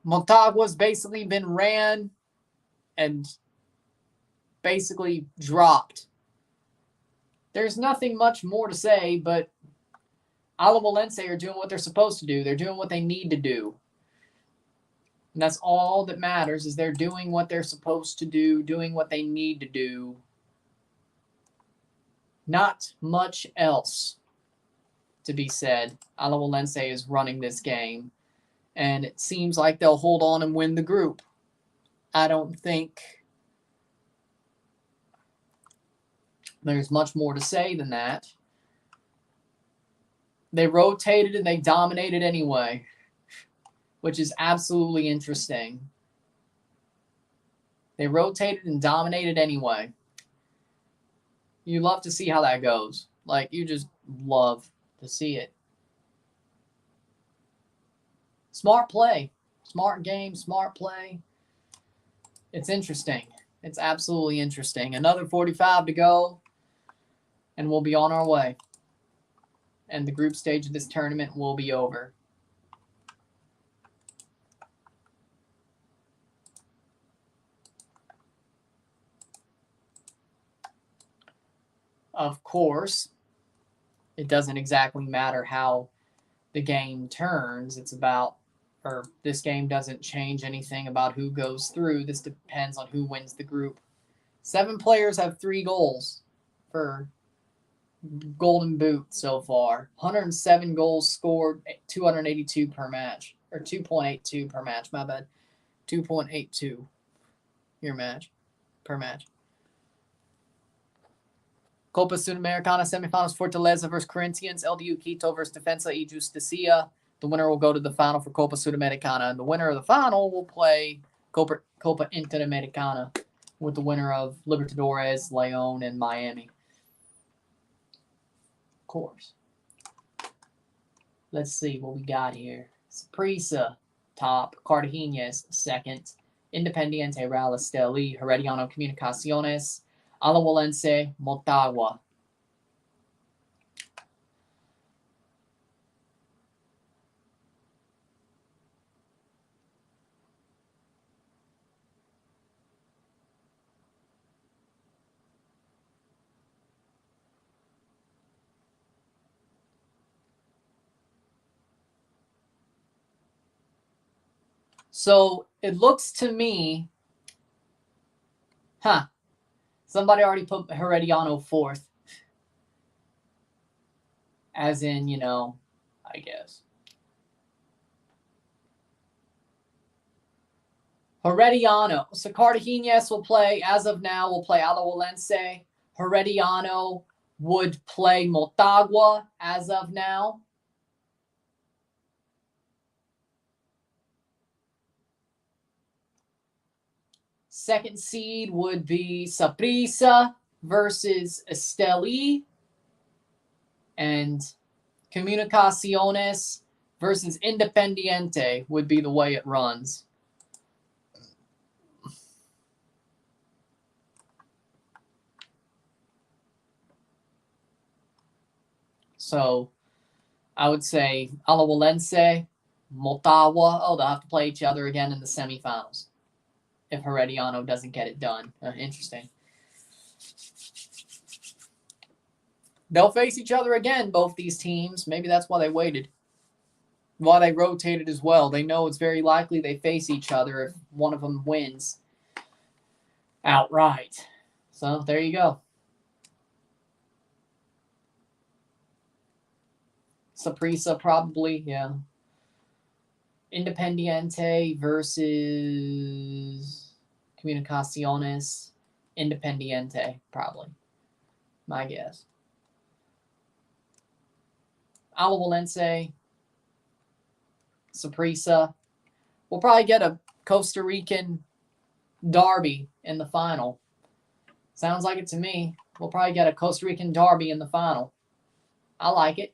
Motagua's basically been ran and basically dropped. There's nothing much more to say, but Alajuelense are doing what they're supposed to do. They're doing what they need to do. And that's all that matters, is they're doing what they're supposed to do, doing what they need to do. Not much else to be said. Alajuelense is running this game. And it seems like they'll hold on and win the group. I don't think there's much more to say than that. They rotated and they dominated anyway, which is absolutely interesting. They rotated and dominated anyway. You love to see how that goes. Like, you just love to see it. Smart play. Smart game, smart play. It's interesting. It's absolutely interesting. Another 45 to go, and we'll be on our way. And the group stage of this tournament will be over. Of course, it doesn't exactly matter how the game turns. It's about, or this game doesn't change anything about who goes through. This depends on who wins the group. 7 players have 3 goals for Golden Boot so far. 107 goals scored, 282 per match. Or 2.82 per match, my bad. 2.82 per match. Copa Sudamericana semifinals, Fortaleza versus Corinthians, LDU Quito versus Defensa y Justicia. The winner will go to the final for Copa Sudamericana, and the winner of the final will play Copa Interamericana with the winner of Libertadores, León, and Miami. Of course. Let's see what we got here. Saprissa, top. Cartagenes, second. Independiente, Real Estelí. Herediano, Comunicaciones. Alajuelense, Motagua. So it looks to me, somebody already put Herediano 4th. As in, I guess. Herediano. So Cartagenes will play, as of now, will play Alajuelense. Herediano would play Motagua, as of now. Second seed would be Saprissa versus Estelí. And Comunicaciones versus Independiente would be the way it runs. So I would say Alajuelense, Motagua. Oh, they'll have to play each other again in the semifinals if Herediano doesn't get it done. Interesting. They'll face each other again, both these teams. Maybe that's why they waited. Why they rotated as well. They know it's very likely they face each other if one of them wins. outright. So there you go. Saprissa probably, yeah. Independiente versus Comunicaciones. Independiente, probably. My guess. Alajuelense. Saprissa. We'll probably get a Costa Rican derby in the final. Sounds like it to me. We'll probably get a Costa Rican derby in the final. I like it.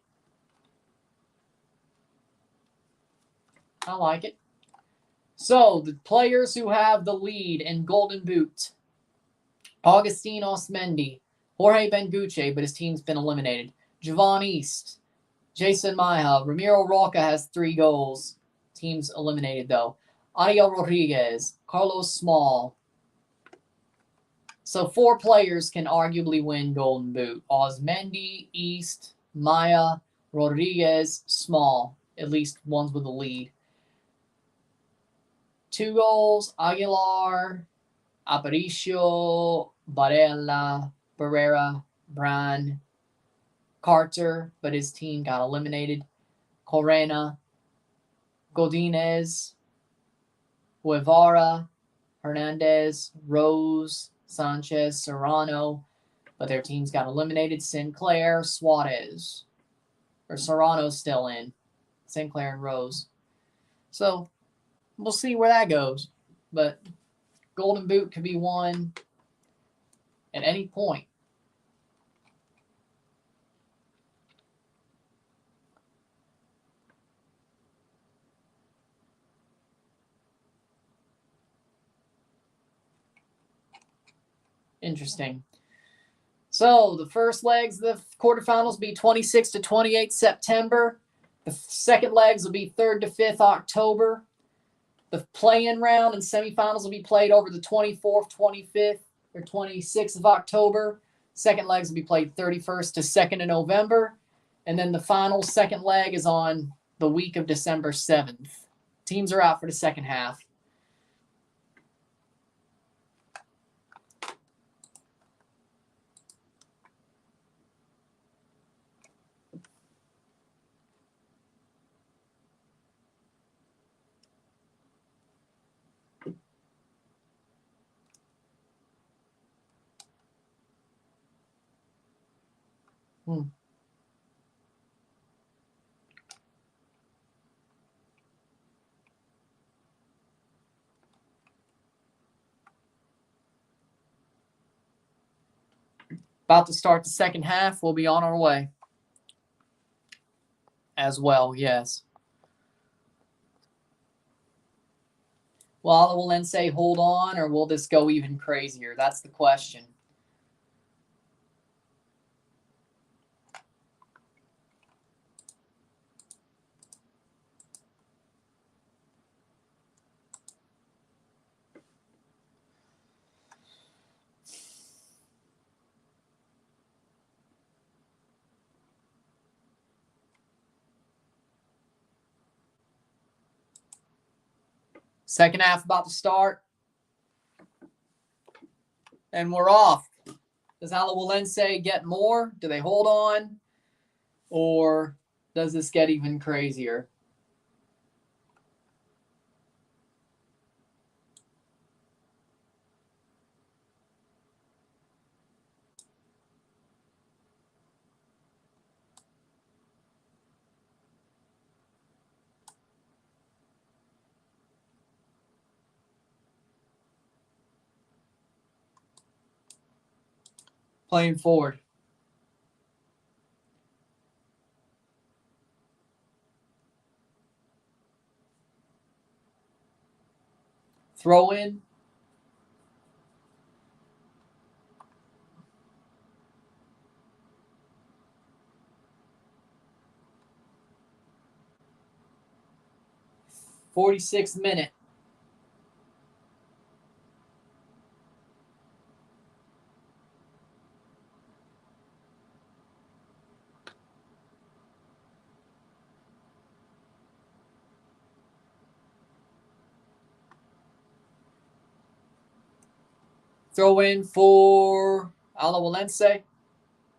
I like it. So, the players who have the lead in Golden Boot. Augustin Osmendi. Jorge Benguche, but his team's been eliminated. Javon East. Jason Maja. Ramiro Roca has 3 goals. Team's eliminated, though. Ariel Rodriguez. Carlos Small. So 4 players can arguably win Golden Boot. Osmendi, East, Maya, Rodriguez, Small. At least one's with a lead. 2 goals, Aguilar, Aparicio, Barella, Barrera, Bran, Carter, but his team got eliminated. Corena, Godinez, Guevara, Hernandez, Rose, Sanchez, Serrano, but their teams got eliminated. Sinclair, Suarez. Or Serrano's still in. Sinclair and Rose. So, we'll see where that goes. But Golden Boot could be won at any point. Interesting. So the first legs of the quarterfinals will be 26 to 28 September. The second legs will be 3rd to 5th October. The play-in round and semifinals will be played over the 24th, 25th, or 26th of October. Second legs will be played 31st to 2nd of November. And then the final second leg is on the week of December 7th. Teams are out for the second half. About to start the second half. We'll be on our way. As well, yes. Will Alajuelense hold on, or will this go even crazier? That's the question. Second half about to start. And we're off. Does Alajuelense get more? Do they hold on? Or does this get even crazier? Playing forward. Throw in. '46th minute. Throw in for Alajuelense.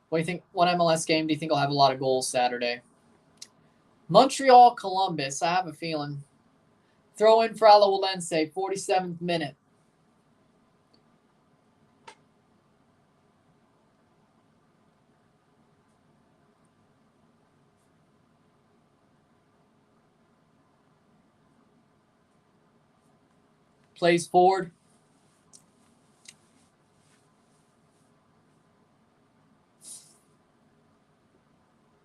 What do you think? What MLS game do you think will have a lot of goals Saturday? Montreal, Columbus. I have a feeling. Throw in for Alajuelense, 47th minute. Plays forward.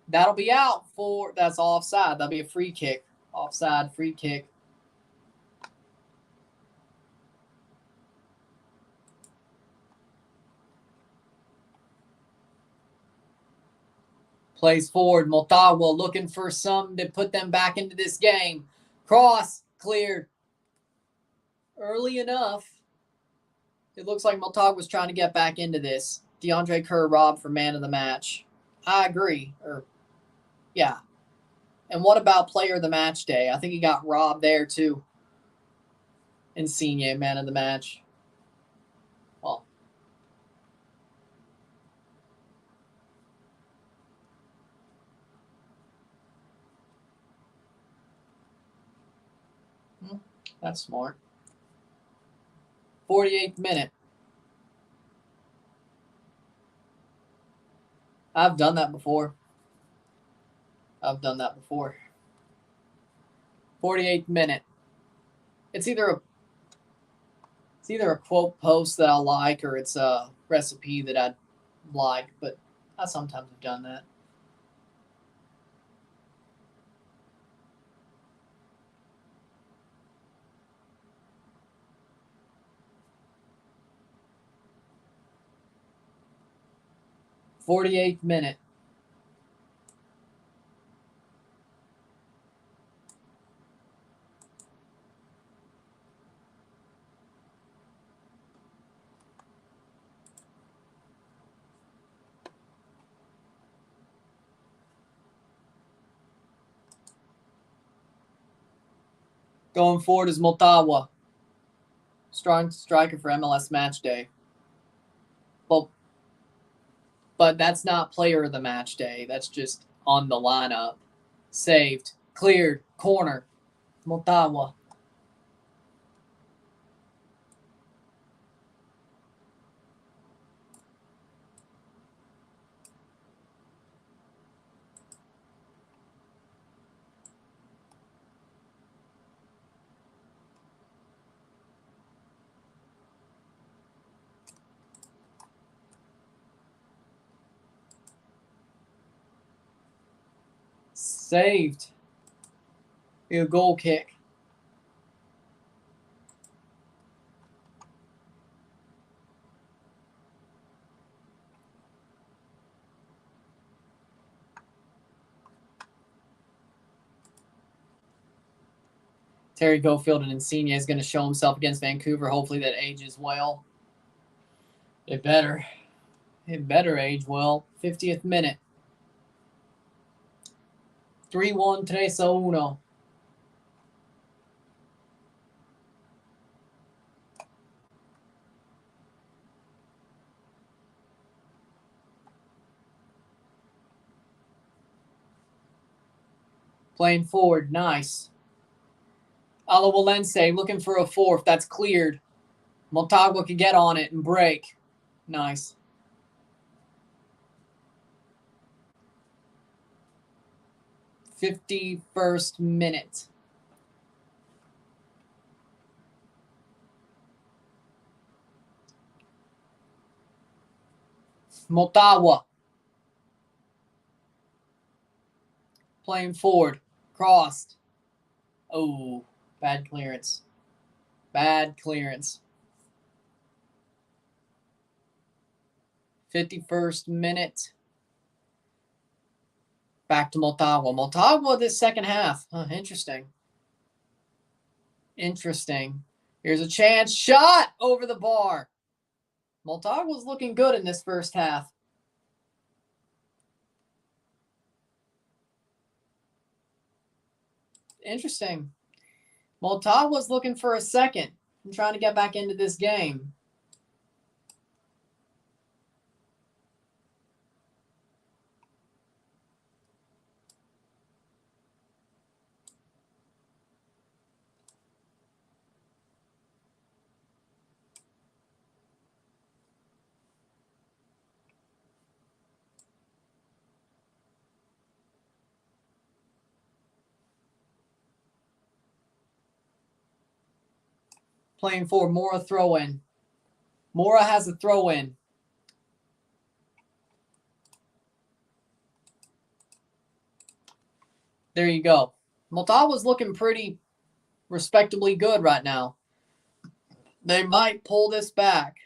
That'll be out for, that's offside. That'll be a free kick. Offside, free kick. Plays forward. Motagua looking for something to put them back into this game. Cross, cleared. Early enough. It looks like Motagua was trying to get back into this. DeAndre Kerr robbed for man of the match. I agree. Yeah. And what about player of the match day? I think he got robbed there too. Insigne, man of the match. Well. That's smart. 48th minute. I've done that before. 48th minute. It's either a quote post that I like or it's a recipe that I like, but I sometimes have done that. '48th minute. Going forward is Motagua. Strong striker for MLS match day. But that's not player of the match day. That's just on the lineup. Saved. Cleared. Corner. Motagua. Saved. A goal kick. Terry Gofield and Insigne is going to show himself against Vancouver. Hopefully that ages well. It better. It better age well. 50th minute. 3-1, 3-1. Playing forward. Nice. Alajuelense looking for a fourth. That's cleared. Motagua could get on it and break. Nice. '51st minute. Motagua. Playing forward. Crossed. Oh, bad clearance. Bad clearance. 51st minute. Back to Motagua. Motagua this second half. Interesting. Interesting. Here's a chance. Shot over the bar. Motagua's looking good in this first half. Interesting. Motagua's looking for a second. I'm trying to get back into this game. Playing for Mora throw-in. Mora has a throw-in. There you go. Motagua's looking pretty respectably good right now. They might pull this back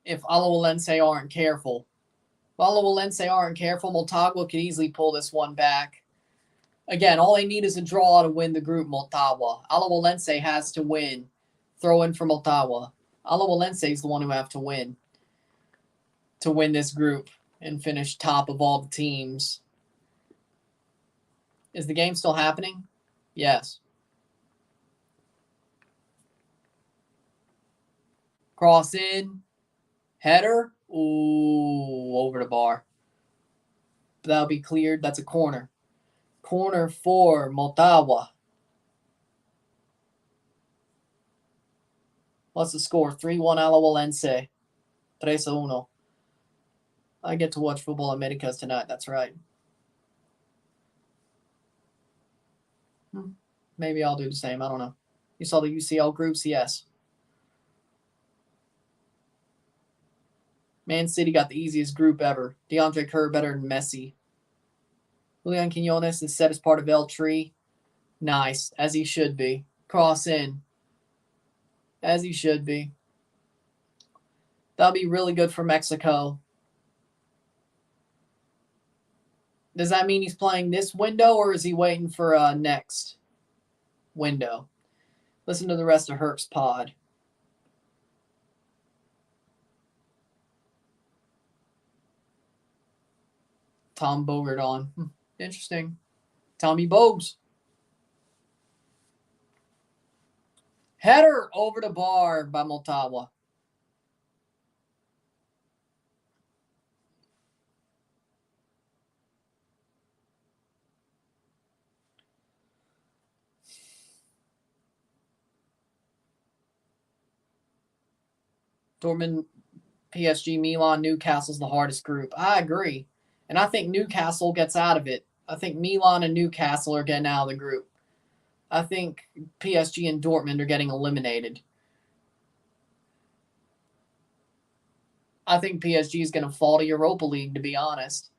if Alajuelense aren't careful. If Alajuelense aren't careful, Motagua could easily pull this one back. Again, all they need is a draw to win the group, Motagua. Alajuelense has to win. Throw in for Motagua. Alajuelense is the one who have to win this group and finish top of all the teams. Is the game still happening? Yes. Cross in. Header. Ooh, over the bar. That'll be cleared. That's a corner. Corner for Motagua. What's the score? 3-1 Alajuelense. 3-1. I get to watch Football Americas tonight. That's right. Maybe I'll do the same. I don't know. You saw the UCL groups? Yes. Man City got the easiest group ever. DeAndre Kerr better than Messi. Julian Quinones is set as part of L3. Nice. As he should be. Cross in. As he should be. That'll be really good for Mexico. Does that mean he's playing this window or is he waiting for next window? Listen to the rest of Herc's pod. Tom Bogert on. Interesting. Tommy Bogues. Header over the bar by Motagua. Dortmund, PSG, Milan, Newcastle's the hardest group. I agree. And I think Newcastle gets out of it. I think Milan and Newcastle are getting out of the group. I think PSG and Dortmund are getting eliminated. I think PSG is going to fall to Europa League, to be honest.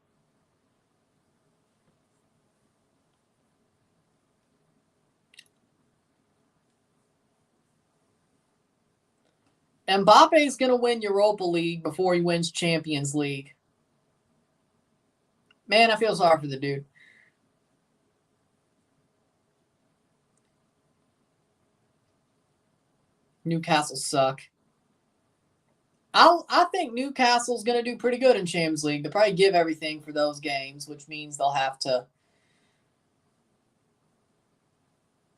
Mbappe is going to win Europa League before he wins Champions League. Man, I feel sorry for the dude. Newcastle suck. I think Newcastle's going to do pretty good in Champions League. They'll probably give everything for those games, which means they'll have to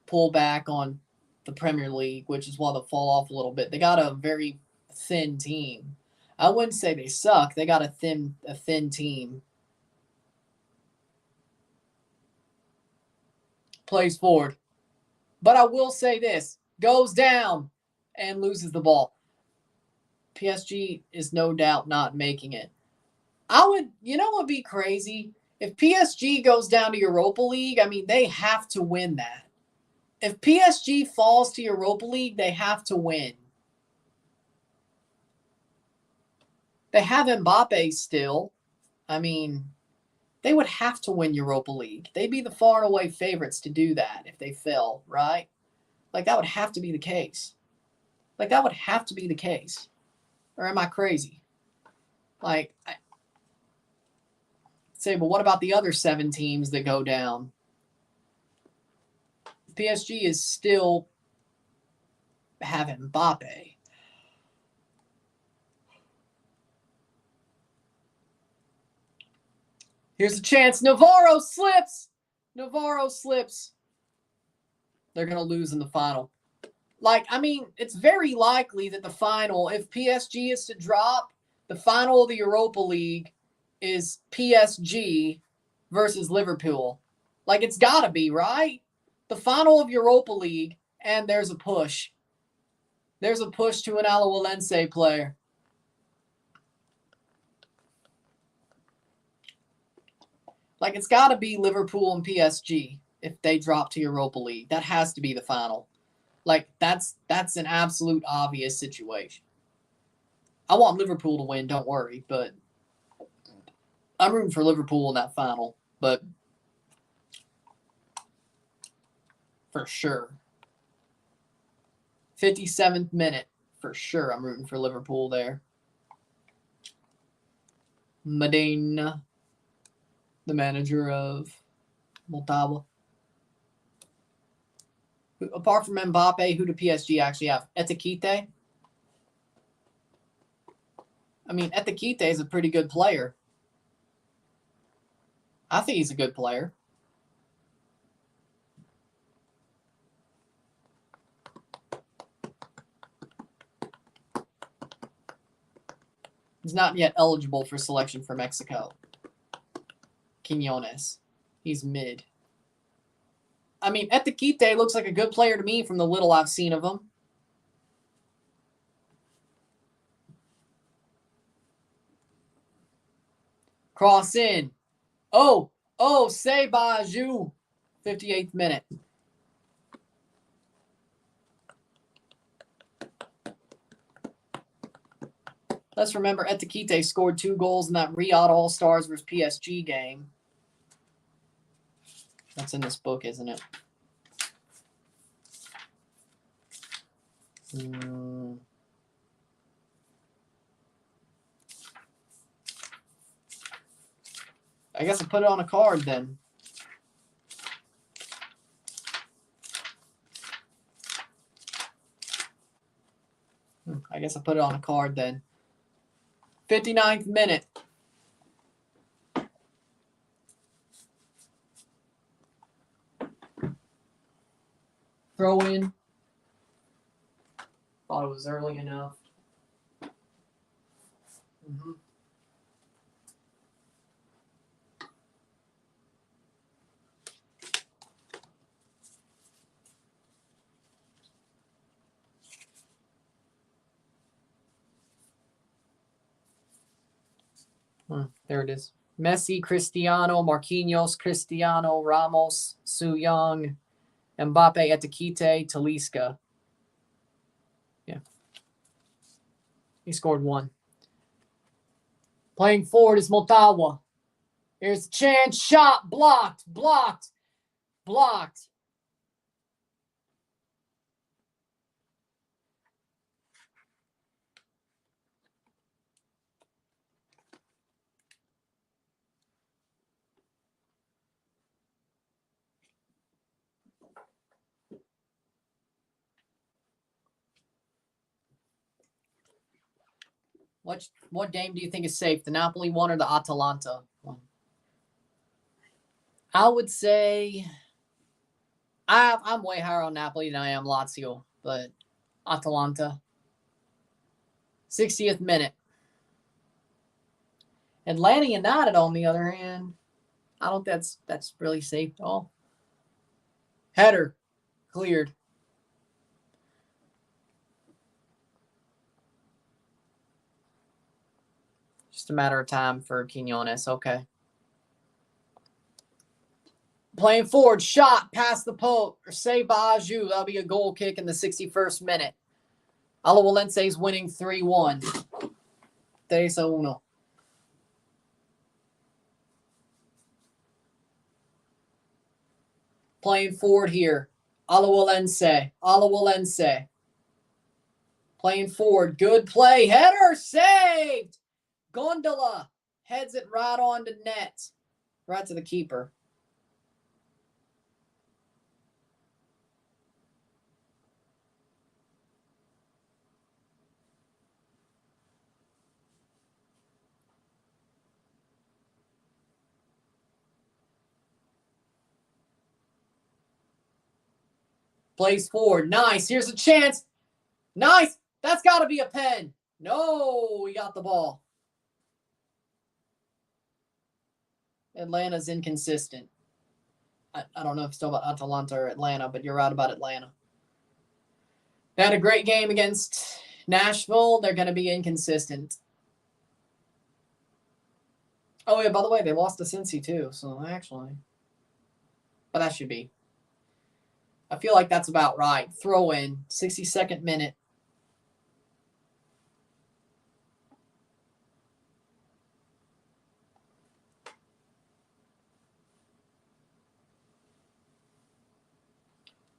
pull back on the Premier League, which is why they'll fall off a little bit. They got a very thin team. I wouldn't say they suck. They got a thin team. Plays forward. But I will say this. Goes down and loses the ball. PSG is no doubt not making it. You know what would be crazy? If PSG goes down to Europa League, I mean, they have to win that. If PSG falls to Europa League, they have to win. They have Mbappe still. I mean, they would have to win Europa League. They'd be the far and away favorites to do that if they fell, right? Like, that would have to be the case. Or am I crazy? Like, say, but what about the other 7 teams that go down? PSG is still having Mbappe. Here's a chance. Navarro slips. They're going to lose in the final. Like, I mean, it's very likely that the final, if PSG is to drop, the final of the Europa League is PSG versus Liverpool. Like, it's got to be, right? The final of Europa League, and there's a push. There's a push to an Alajuelense player. Like, it's got to be Liverpool and PSG if they drop to Europa League. That has to be the final. Like, that's an absolute obvious situation. I want Liverpool to win, don't worry, but I'm rooting for Liverpool in that final, but for sure. 57th minute, for sure, I'm rooting for Liverpool there. Medina, the manager of Motagua. Apart from Mbappe, who do PSG actually have? Etikite? I mean, Etikite is a pretty good player. I think he's a good player. He's not yet eligible for selection for Mexico. Quiñones. He's mid. I mean, Etikite looks like a good player to me from the little I've seen of him. Cross in. Oh, say Baju. 58th minute. Let's remember Etikite scored 2 goals in that Riyadh All-Stars versus PSG game. That's in this book, isn't it? I guess I'll put it on a card then. I guess I'll put it on a card then. 59th minute. Throw in. Thought it was early enough. There it is. Messi, Cristiano, Marquinhos, Cristiano, Ramos, Su Young, Mbappe, Etikite, Talisca. Yeah. He scored 1. Playing forward is Motagua. Here's a chance. Shot. Blocked. What game do you think is safe? The Napoli one or the Atalanta one? I would say I'm way higher on Napoli than I am Lazio, but Atalanta. 60th minute. Atlanta United, on the other hand, I don't think that's really safe at all. Header. Cleared. Just a matter of time for Quiñones. Okay. Playing forward. Shot. Past the post. Or saved by Aju. That'll be a goal kick in the 61st minute. Alajuelense is winning 3-1. 3-1. Playing forward here. Alajuelense. Playing forward. Good play. Header saved. Gondola heads it right on to net. Right to the keeper. Plays forward. Nice. Here's a chance. Nice. That's got to be a pen. No, we got the ball. Atlanta's inconsistent. I don't know if it's still about Atalanta or Atlanta, but you're right about Atlanta. They had a great game against Nashville. They're going to be inconsistent. Oh, yeah, by the way, they lost to Cincy, too. So, actually. But that should be. I feel like that's about right. Throw in, 62nd minute.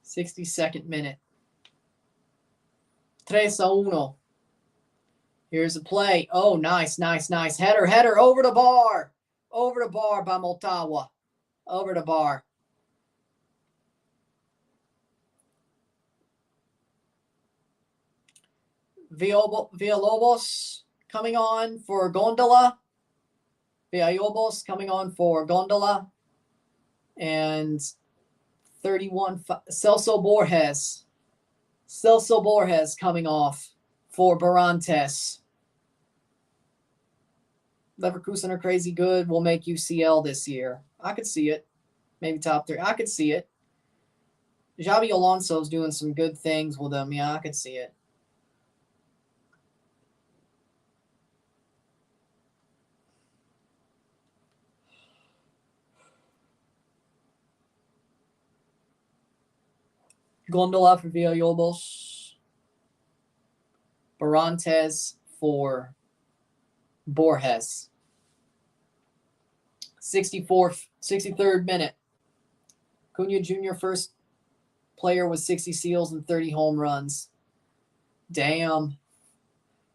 '62nd minute. 3-1. Here's a play. Oh, nice, nice, nice. Header, over the bar. Over the bar by Motagua. Over the bar. Villalobos coming on for Gondola. Villalobos coming on for Gondola. And 31, Celso Borges. Celso Borges coming off for Barantes. Leverkusen are crazy good. Will make UCL this year. I could see it. Maybe top 3. I could see it. Xabi Alonso's doing some good things with them. Yeah, I could see it. Gondola for Villalobos. Barantes for Borges. 63rd minute. Cunha Jr. first player with 60 seals and 30 home runs. Damn.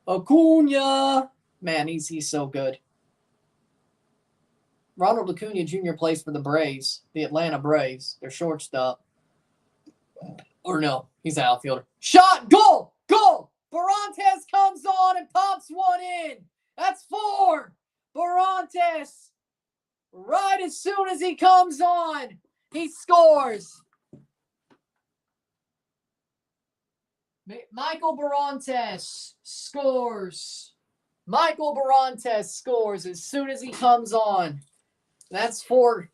Acuna. Man, he's so good. Ronald Acuna Jr. plays for the Braves, the Atlanta Braves. They're shortstop. Or no, he's an outfielder. Shot, goal, goal. Barantes comes on and pops one in. That's 4. Barantes, right as soon as he comes on, he scores. Michael Barantes scores. Michael Barantes scores as soon as he comes on. That's 4-1.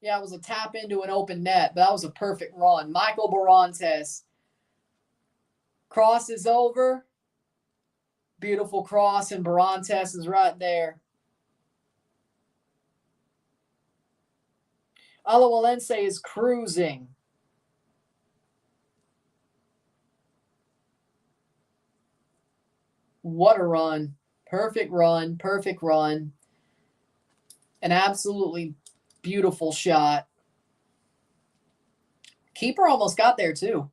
Yeah, it was a tap into an open net, but that was a perfect run. Michael Barantes crosses over. Beautiful cross, and Barantes is right there. Alajuelense is cruising. What a run. Perfect run. Perfect run. An absolutely beautiful shot. Keeper almost got there too.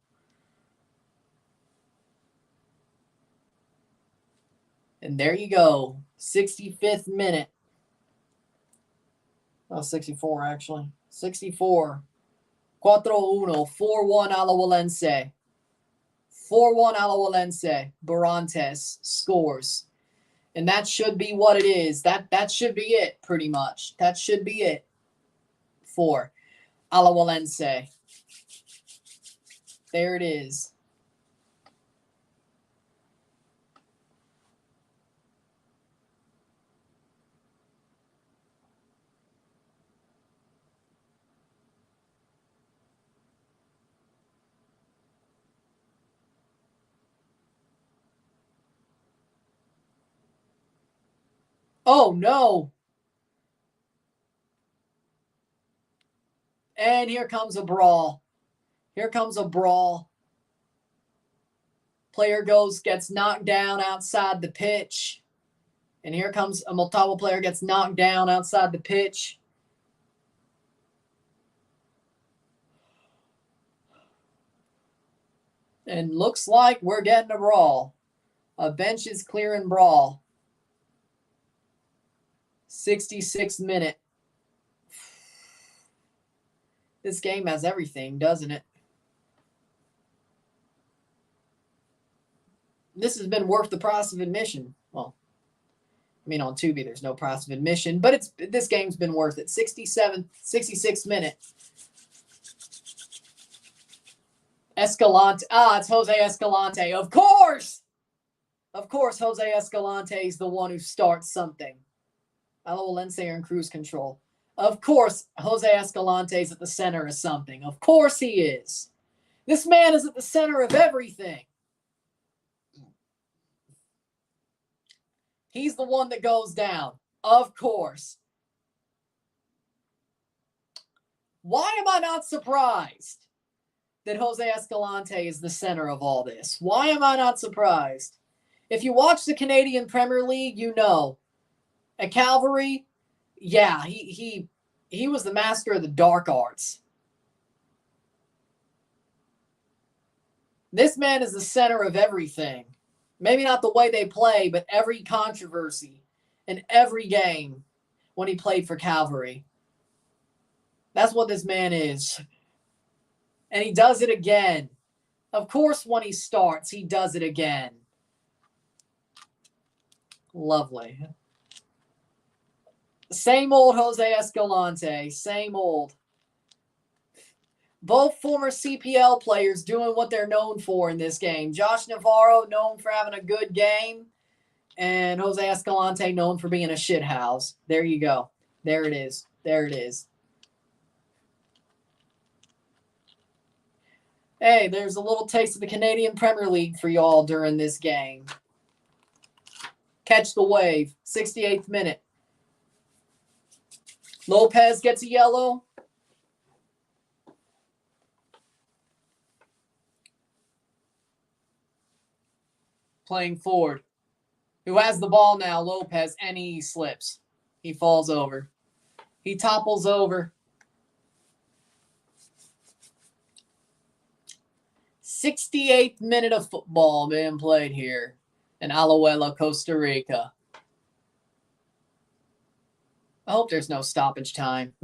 And there you go. 65th minute. Oh, 64 actually. 64. 4-1. 4-1 Alajuelense. 4-1 Alajuelense. Barantes scores. And that should be what it is. That should be it, pretty much. That should be it for Alajuelense. There it is. Oh, no. And here comes a brawl. Here comes a brawl. Player gets knocked down outside the pitch. And here comes a Motagua player gets knocked down outside the pitch. And looks like we're getting a brawl. A benches clearing brawl. 66th minute. This game has everything, doesn't it? This has been worth the price of admission. Well, I mean, on Tubi, there's no price of admission, but this game's been worth it. 66th minute. Escalante. It's Jose Escalante. Of course! Of course, Jose Escalante is the one who starts something. Alajuelense are in cruise control. Of course, Jose Escalante is at the center of something. Of course he is. This man is at the center of everything. He's the one that goes down. Of course. Why am I not surprised that Jose Escalante is the center of all this? Why am I not surprised? If you watch the Canadian Premier League, you know. At Calvary, yeah, he was the master of the dark arts. This man is the center of everything. Maybe not the way they play, but every controversy in every game when he played for Calvary. That's what this man is. And he does it again. Of course, when he starts, he does it again. Lovely. Same old Jose Escalante. Same old. Both former CPL players doing what they're known for in this game. Josh Navarro, known for having a good game. And Jose Escalante, known for being a shithouse. There you go. There it is. There it is. Hey, there's a little taste of the Canadian Premier League for y'all during this game. Catch the wave. 68th minute. Lopez gets a yellow. Playing forward. Who has the ball now? Lopez, and he slips. He falls over. He topples over. 68th minute of football being played here in Alajuelense, Costa Rica. I hope there's no stoppage time.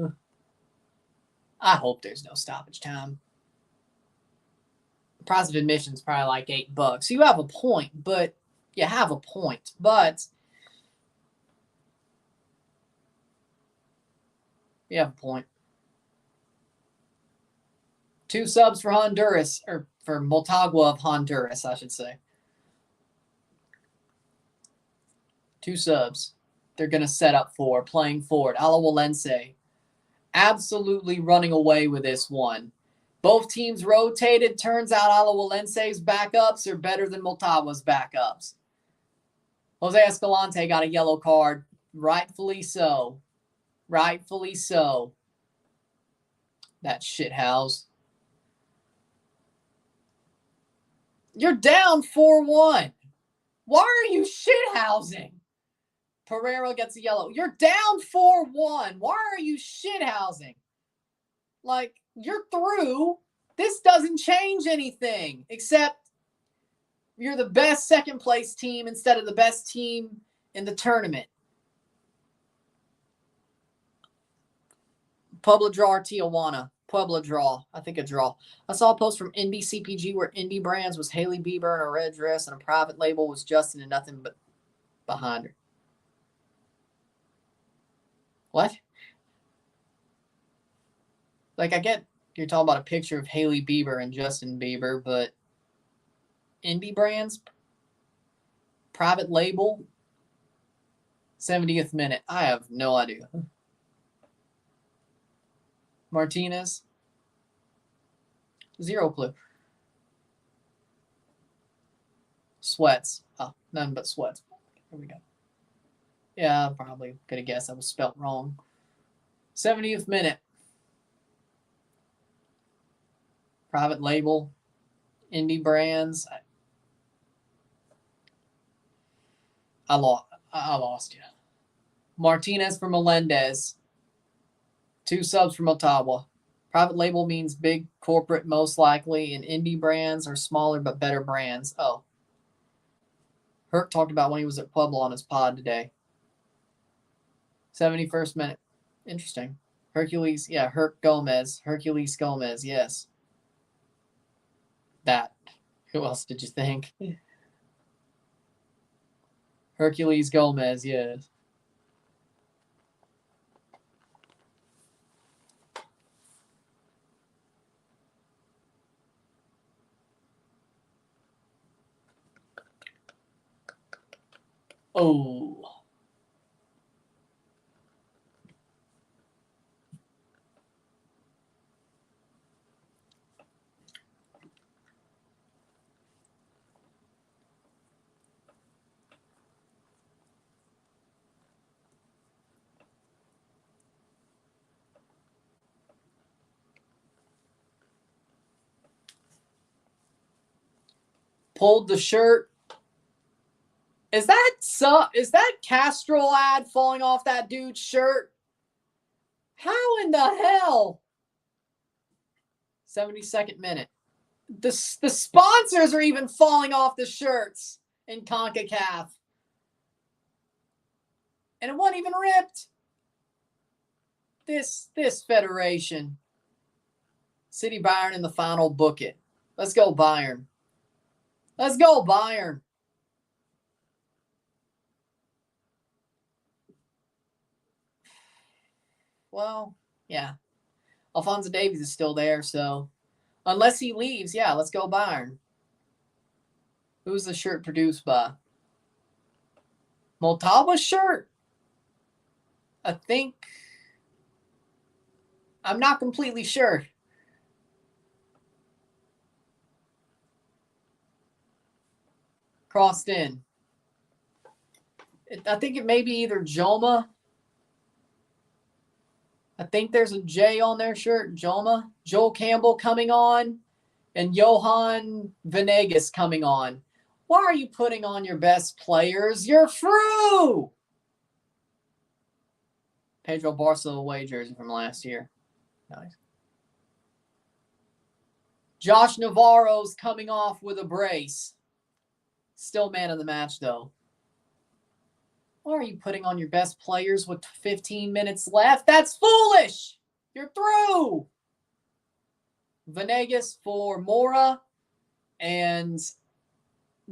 I hope there's no stoppage time. The price of admission is probably like $8. You have a point, but you have a point. But you have a point. 2 subs for Honduras, or for Motagua of Honduras, I should say. 2 subs. They're going to set up for playing forward. Alajuelense absolutely running away with this one. Both teams rotated. Turns out Alajuelense's backups are better than Motagua's backups. Jose Escalante got a yellow card. Rightfully so. Rightfully so. That shithouse. You're down 4-1. Why are you shithousing? Pereira gets a yellow. You're down 4-1. Why are you shithousing? Like, you're through. This doesn't change anything except you're the best second place team instead of the best team in the tournament. Puebla draw or Tijuana? Puebla draw. I think a draw. I saw a post from Indie CPG where Indie Brands was Haley Bieber in a red dress and a private label was Justin and nothing but behind her. What? Like, I get you're talking about a picture of Haley Bieber and Justin Bieber, but Indie Brands, private label, 70th minute. I have no idea. Martinez, zero clue. Sweats. Oh, none but sweats. Here we go. Yeah, I probably could have guessed I was spelt wrong. 70th minute. Private label, Indie Brands. I lost you. Martinez for Melendez. 2 subs from Ottawa. Private label means big corporate most likely, and indie brands are smaller but better brands. Oh. Herc talked about when he was at Puebla on his pod today. 71st minute. Interesting. Hercules, yeah, Hercules Gomez, yes. That. Who else did you think? Hercules Gomez, yes. Oh. pulled the shirt. Is that Castro ad falling off that dude's shirt? How in the hell? 72nd minute. The sponsors are even falling off the shirts in CONCACAF. And it wasn't even ripped. This federation. City Bayern in the final, book it. Let's go Bayern. Let's go Bayern. Well, yeah. Alphonso Davies is still there, so unless he leaves, yeah, let's go Bayern. Who's the shirt produced by? Motagua shirt? I think. I'm not completely sure. Crossed in. I think it may be either Joma. I think there's a J on their shirt. Joma. Joel Campbell coming on. And Johan Venegas coming on. Why are you putting on your best players? You're through! Pedro Barca away jersey from last year. Nice. Josh Navarro's coming off with a brace. Still man of the match, though. Why are you putting on your best players with 15 minutes left? That's foolish! You're through! Venegas for Mora and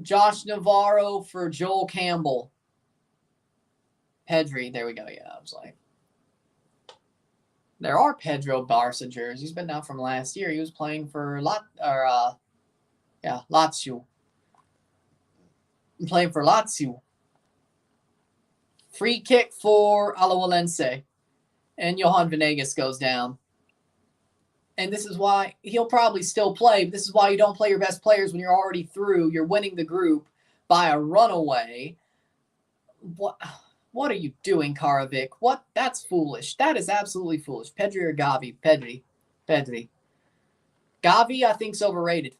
Josh Navarro for Joel Campbell. Pedri, there we go. Yeah, I was like, there are Pedro Barca jerseys, but not from last year. He was playing for Lazio. Playing for Lazio. Free kick for Alajuelense. And Johan Venegas goes down. And this is why he'll probably still play. But this is why you don't play your best players when you're already through. You're winning the group by a runaway. What are you doing, Karavic? What? That's foolish. That is absolutely foolish. Pedri or Gavi? Pedri. Gavi, I think, is overrated.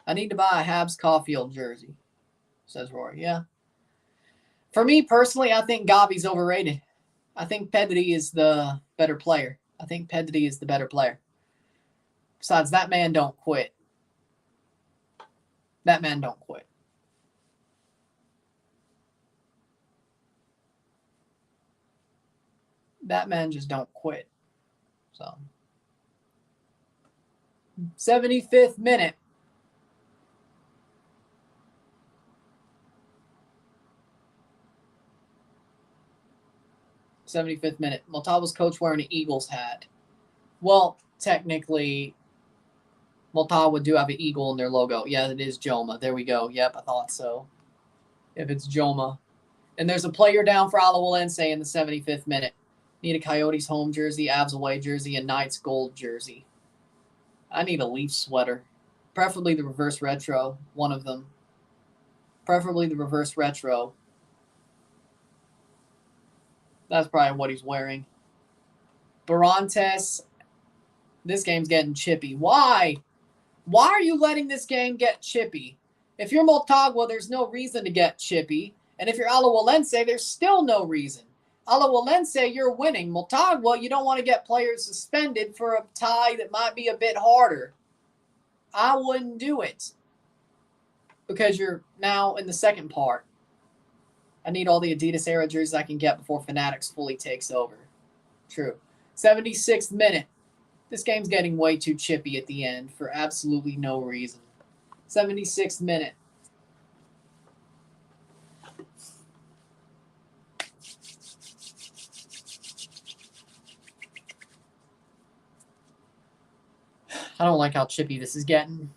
I need to buy a Habs Caulfield jersey, says Rory. Yeah. For me, personally, I think Gavi's overrated. I think Pedri is the better player. Besides, that man don't quit. That man just don't quit. So, 75th minute. Montalvo's coach wearing an Eagles hat. Well, technically, Motagua do have an eagle in their logo. Yeah, it is Joma. There we go. Yep, I thought so. If it's Joma. And there's a player down for Alajuelense in the 75th minute. Need a Coyotes home jersey, Avs away jersey, and Knights gold jersey. I need a Leaf sweater. Preferably the reverse retro. One of them. Preferably the reverse retro. That's probably what he's wearing. Barantes. This game's getting chippy. Why? Why are you letting this game get chippy? If you're Motagua, there's no reason to get chippy. And if you're Alajuelense, there's still no reason. Alajuelense, you're winning. Motagua, you don't want to get players suspended for a tie that might be a bit harder. I wouldn't do it. Because you're now in the second part. I need all the Adidas era jerseys I can get before Fanatics fully takes over. True. 76th minute. This game's getting way too chippy at the end for absolutely no reason. 76th minute. I don't like how chippy this is getting.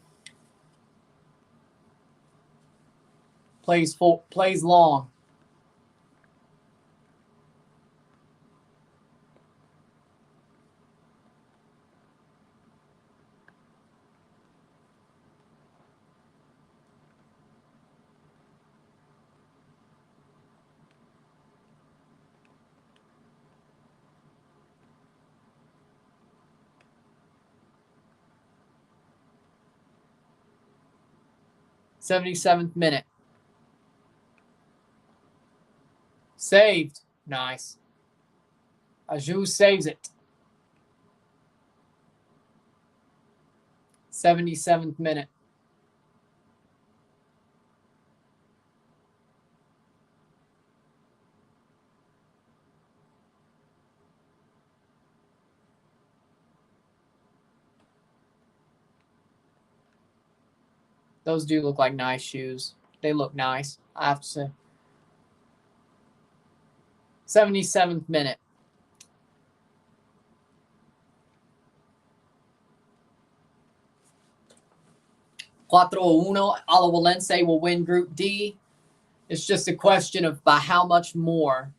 Plays long. 77th minute. Saved. Nice. Yeezus saves it. 77th minute. Those do look like nice shoes. They look nice, I have to say. 77th minute. Cuatro uno. Alajuelense will win Group D. It's just a question of by how much more.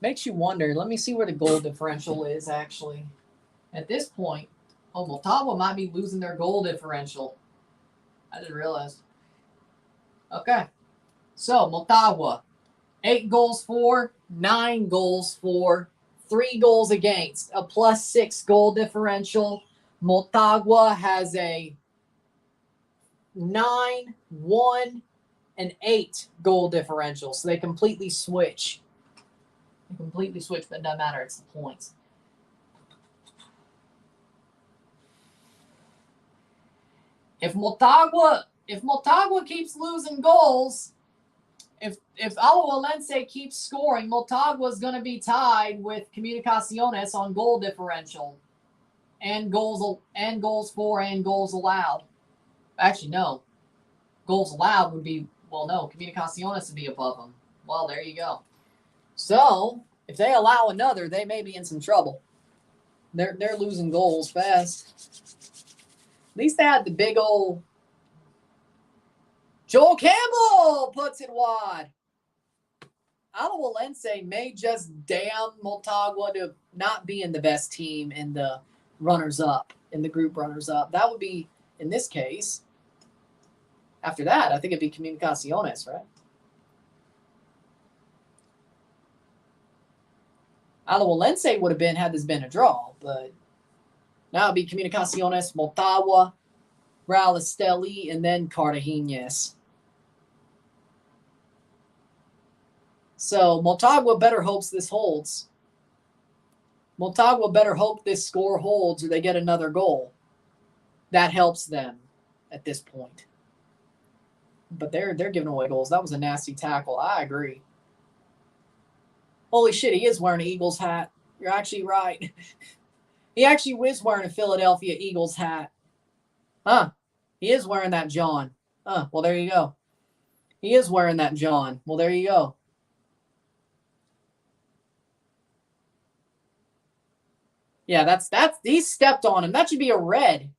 Makes you wonder. Let me see where the goal differential is, actually. At this point, Motagua might be losing their goal differential. I didn't realize. Okay. So, Motagua, 8 goals for, 9 goals for, 3 goals against, a +6 goal differential. Motagua has a 9, 1, and 8 goal differential. So they completely switch. But it doesn't matter. It's the points. If Motagua keeps losing goals, if Alajuelense keeps scoring, Motagua is going to be tied with Comunicaciones on goal differential and goals for and goals allowed. Actually, no. Goals allowed would be, well, no, Comunicaciones would be above them. Well, there you go. So, if they allow another, they may be in some trouble. They're losing goals fast. At least they had the big old Joel Campbell puts it wide. Alajuelense may just damn Motagua to not being the best team in the runners-up, in the group runners-up. That would be, in this case, after that, I think it'd be Comunicaciones, right? Alajuelense would have been had this been a draw, but now it'd be Comunicaciones, Motagua, Real Esteli, and then Cartagenas. So Motagua better hopes this holds. Motagua better hope this score holds or they get another goal. That helps them at this point. But they're giving away goals. That was a nasty tackle. I agree. Holy shit, he is wearing an Eagles hat. You're actually right. He actually was wearing a Philadelphia Eagles hat. Huh. He is wearing that John. Well, there you go. He is wearing that John. Well, there you go. Yeah, that's he stepped on him. That should be a red.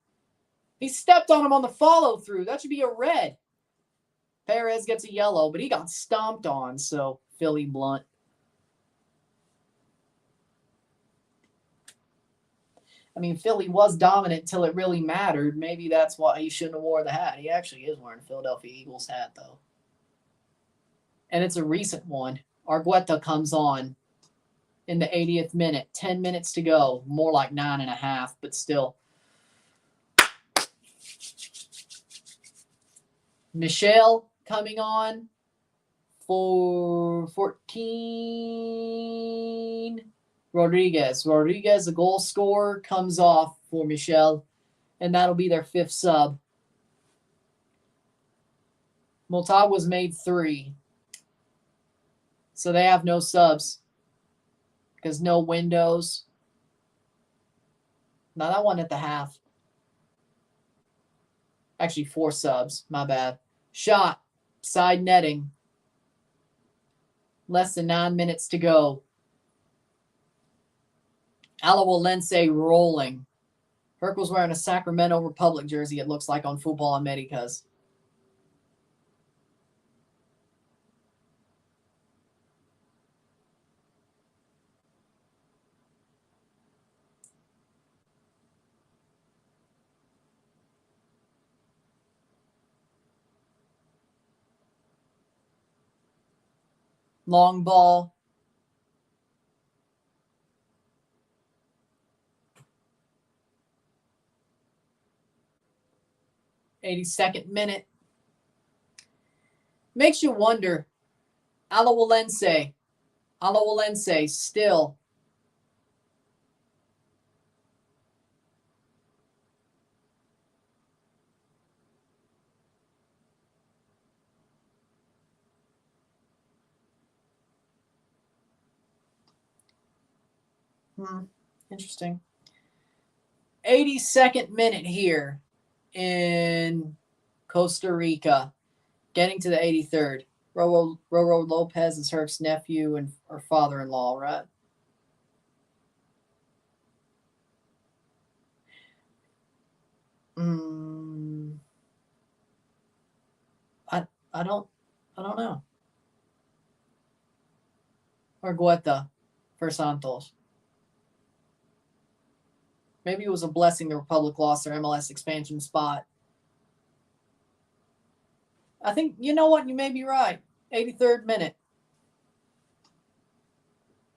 He stepped on him on the follow-through. That should be a red. Perez gets a yellow, but he got stomped on, so Philly blunt. I mean, Philly was dominant till it really mattered. Maybe that's why he shouldn't have wore the hat. He actually is wearing a Philadelphia Eagles hat, though. And it's a recent one. Argueta comes on in the 80th minute. 10 minutes to go. More like 9.5, but still. Michelle coming on for 14. Rodriguez, a goal scorer, comes off for Michelle, and that'll be their 5th sub. Motagua's made 3. So they have no subs because no windows. No, that one at the half. Actually, 4 subs. My bad. Shot. Side netting. Less than 9 minutes to go. Alajuelense rolling. Herc was wearing a Sacramento Republic jersey, it looks like, on Football Americas. Long ball. 82nd minute. Makes you wonder, Alajuelense still. Interesting. 82nd minute here in Costa Rica, getting to the 83rd. Roro Lopez is Herc's nephew and or father-in-law, right? I don't know. Argueta for Santos. Maybe it was a blessing the Republic lost their MLS expansion spot. I think, you know what, you may be right. 83rd minute.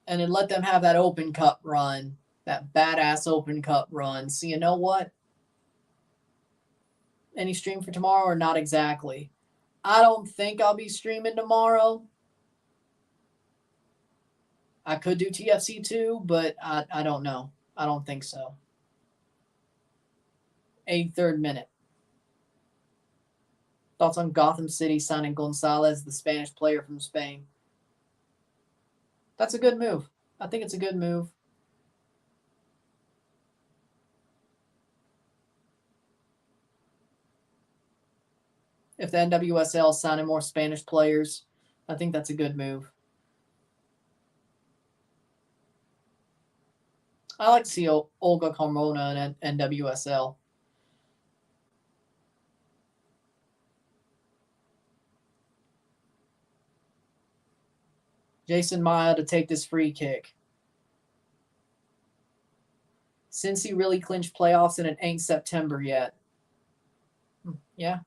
And then let them have that Open Cup run, that badass Open Cup run. So you know what? Any stream for tomorrow or not exactly? I don't think I'll be streaming tomorrow. I could do TFC 2, but I don't know. I don't think so. 83rd minute. Thoughts on Gotham City signing Gonzalez, the Spanish player from Spain? That's a good move. I think it's a good move. If the NWSL is signing more Spanish players, I think that's a good move. I like to see Olga Carmona in NWSL. Jason Maya to take this free kick. Since he really clinched playoffs and it ain't September yet. Yeah.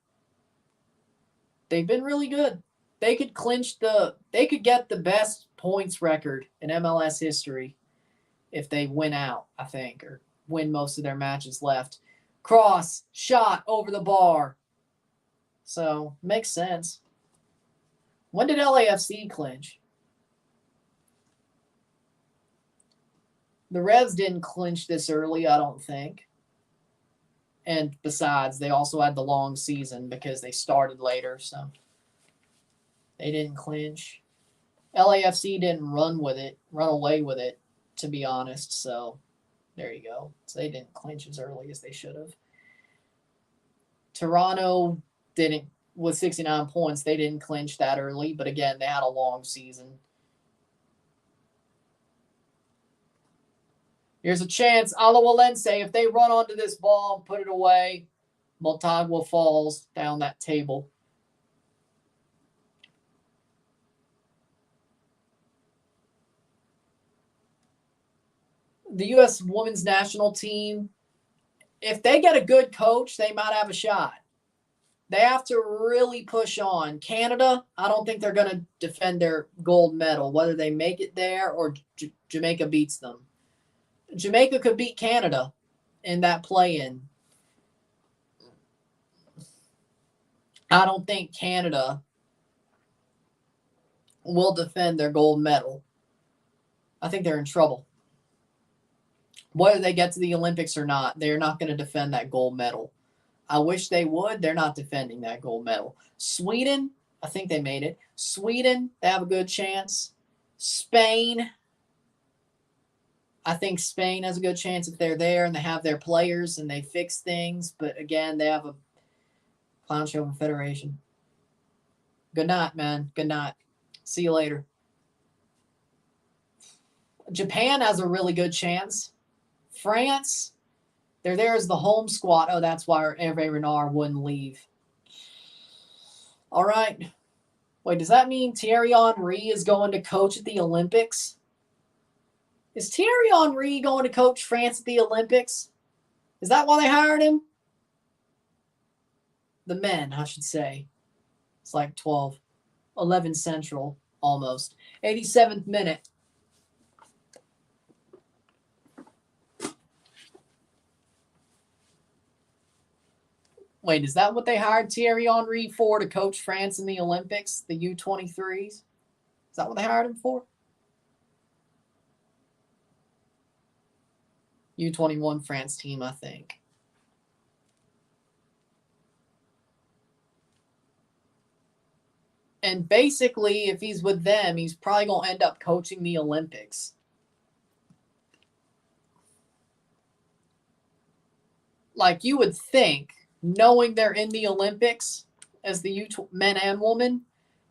They've been really good. They could get the best points record in MLS history if they win out, I think, or win most of their matches left. Cross, shot over the bar. So, makes sense. When did LAFC clinch? The Revs didn't clinch this early, I don't think. And besides, they also had the long season because they started later, so they didn't clinch. LAFC didn't run away with it, to be honest, so there you go. So they didn't clinch as early as they should have. Toronto didn't, with 69 points, they didn't clinch that early, but again, they had a long season. Here's a chance. Alajuelense, if they run onto this ball and put it away, Motagua falls down that table. The U.S. women's national team, if they get a good coach, they might have a shot. They have to really push on. Canada, I don't think they're going to defend their gold medal, whether they make it there or Jamaica beats them. Jamaica could beat Canada in that play-in. I don't think Canada will defend their gold medal. I think they're in trouble. Whether they get to the Olympics or not, they're not going to defend that gold medal. I wish they would. They're not defending that gold medal. Sweden, I think they made it. Sweden, they have a good chance. Spain, I think Spain has a good chance if they're there and they have their players and they fix things. But again, they have a clown show confederation. Good night, man. Good night. See you later. Japan has a really good chance. France, they're there as the home squad. Oh, that's why Hervé Renard wouldn't leave. All right. Wait, does that mean Thierry Henry is going to coach at the Olympics? Is Thierry Henry going to coach France at the Olympics? Is that why they hired him? The men, I should say. It's like 11 Central, almost. 87th minute. Wait, is that what they hired Thierry Henry for, to coach France in the Olympics, the U23s? Is that what they hired him for? U21 France team, I think. And basically, if he's with them, he's probably going to end up coaching the Olympics. Like, you would think, knowing they're in the Olympics as the men and women,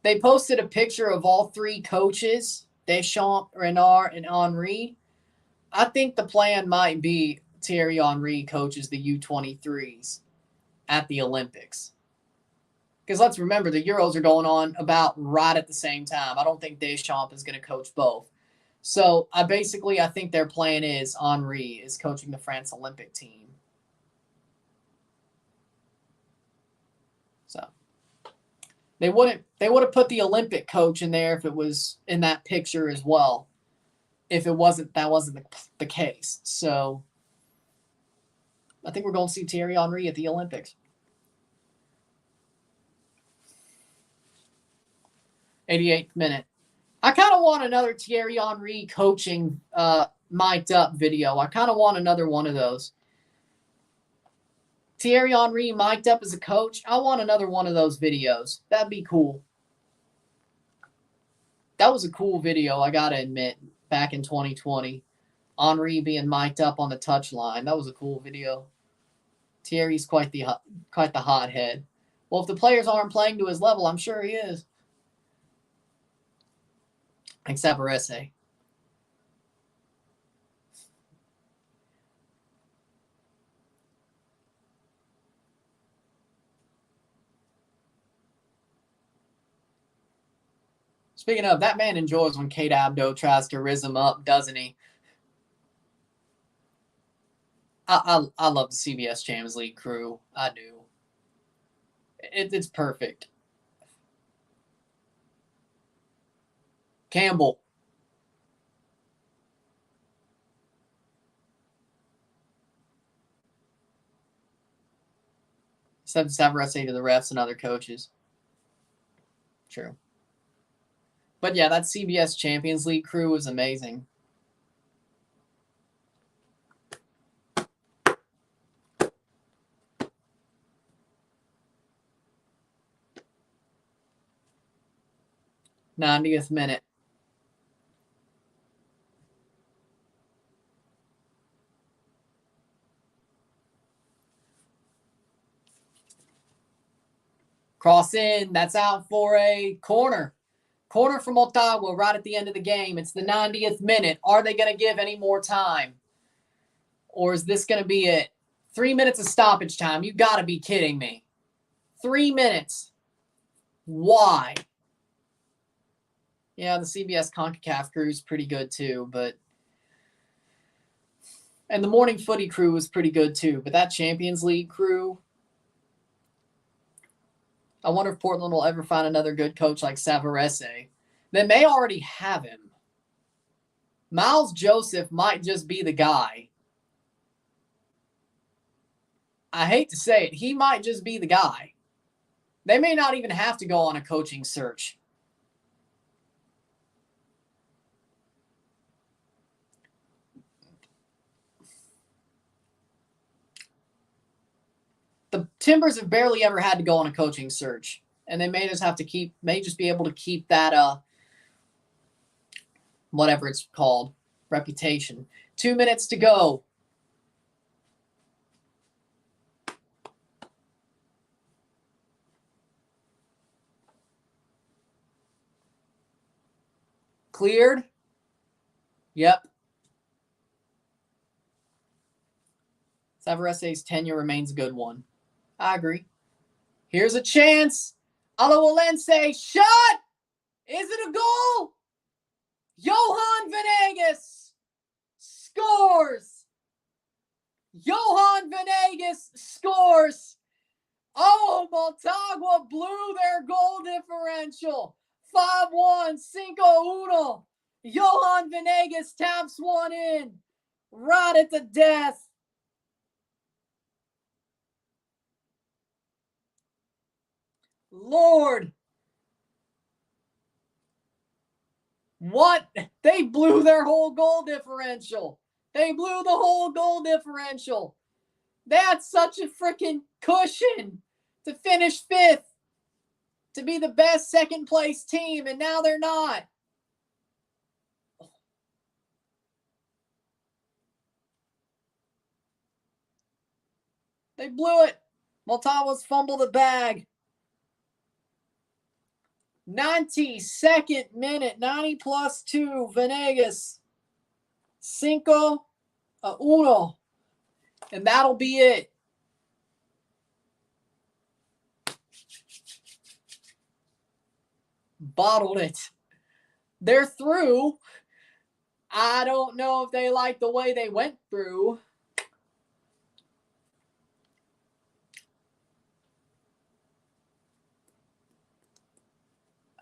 they posted a picture of all three coaches, Deschamps, Renard, and Henry. I think the plan might be Thierry Henry coaches the U23s at the Olympics. Because let's remember, the Euros are going on about right at the same time. I don't think Deschamps is going to coach both. So I think their plan is Henry is coaching the France Olympic team. So they would have put the Olympic coach in there if it was in that picture as well. If that wasn't the case. So I think we're going to see Thierry Henry at the Olympics. 88th minute. I kind of want another Thierry Henry coaching mic'd up video. I kind of want another one of those. Thierry Henry mic'd up as a coach. I want another one of those videos. That'd be cool. That was a cool video, I got to admit, back in 2020. Henry being mic'd up on the touchline. That was a cool video. Thierry's quite the hothead. Well, if the players aren't playing to his level, I'm sure he is. Except Barese. Speaking of, that man enjoys when Kate Abdo tries to rizz him up, doesn't he? I love the CBS Champions League crew. I do. It's perfect. Campbell. Except Savarese to the refs and other coaches. True. But yeah, that CBS Champions League crew was amazing. '90th minute. Cross in. That's out for a corner. Corner from Motagua right at the end of the game. It's the 90th minute. Are they going to give any more time? Or is this going to be it? 3 minutes of stoppage time. You got to be kidding me. 3 minutes. Why? Yeah, the CBS CONCACAF crew is pretty good too, but... And the morning footy crew was pretty good too, but that Champions League crew... I wonder if Portland will ever find another good coach like Savarese. They may already have him. Miles Joseph might just be the guy. I hate to say it. He might just be the guy. They may not even have to go on a coaching search. The Timbers have barely ever had to go on a coaching search, and they may just be able to keep that whatever it's called, reputation. 2 minutes to go. Cleared. Yep. Savarese's tenure remains a good one. I agree. Here's a chance. Alajuelense shot. Is it a goal? Johan Venegas scores. Johan Venegas scores. Oh, Motagua blew their goal differential. 5-1, 5-1. Johan Venegas taps one in right at the death. Lord. What? They blew their whole goal differential. They blew the whole goal differential. That's such a freaking cushion to finish 5th, to be the best second place team, and now they're not. They blew it. Motagua's fumbled the bag. 92nd minute, 90 plus 2, Venegas. 5-1. And that'll be it. Bottled it. They're through. I don't know if they like the way they went through.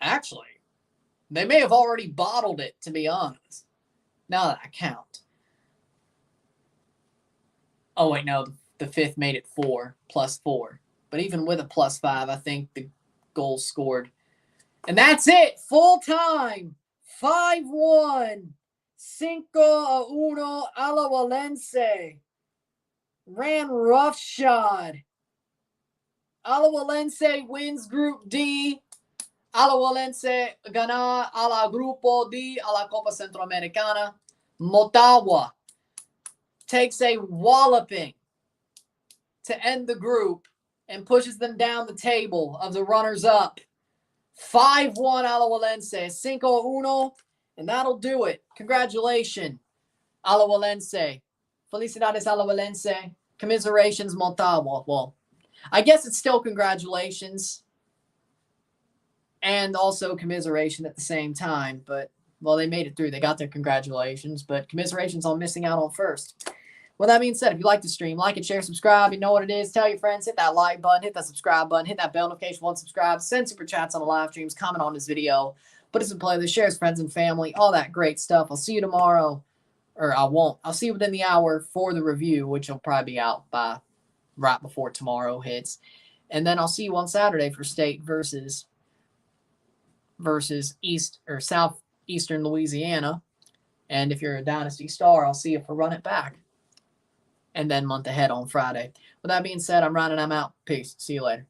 Actually, they may have already bottled it, to be honest. Now that I count. Oh, wait, no. The 5th made it 4, +4. But even with a +5, I think the goals scored. And that's it. Full time. 5-1. 5-1. Alajuelense. Ran roughshod. Alajuelense wins Group D. Alajuelense gana a la Grupo D a la Copa Centroamericana. Motagua takes a walloping to end the group and pushes them down the table of the runners-up. 5-1 Alajuelense, 5-1, and that'll do it. Congratulations, Alajuelense. Felicidades, Alajuelense. Commiserations, Motagua. Well, I guess it's still congratulations and also commiseration at the same time, but, well, they made it through. They got their congratulations, but commiserations on missing out on first. Well, that being said, if you like the stream, like it, share, subscribe. You know what it is. Tell your friends. Hit that like button. Hit that subscribe button. Hit that bell notification once subscribed. Send super chats on the live streams. Comment on this video. Put us in playlist. Share with friends and family. All that great stuff. I'll see you tomorrow. Or I won't. I'll see you within the hour for the review, which will probably be out by right before tomorrow hits. And then I'll see you on Saturday for State versus East or Southeastern Louisiana. And if you're a Dynasty star, I'll see you for Run It Back. And then month ahead on Friday. With that being said, I'm Ryan and I'm out. Peace. See you later.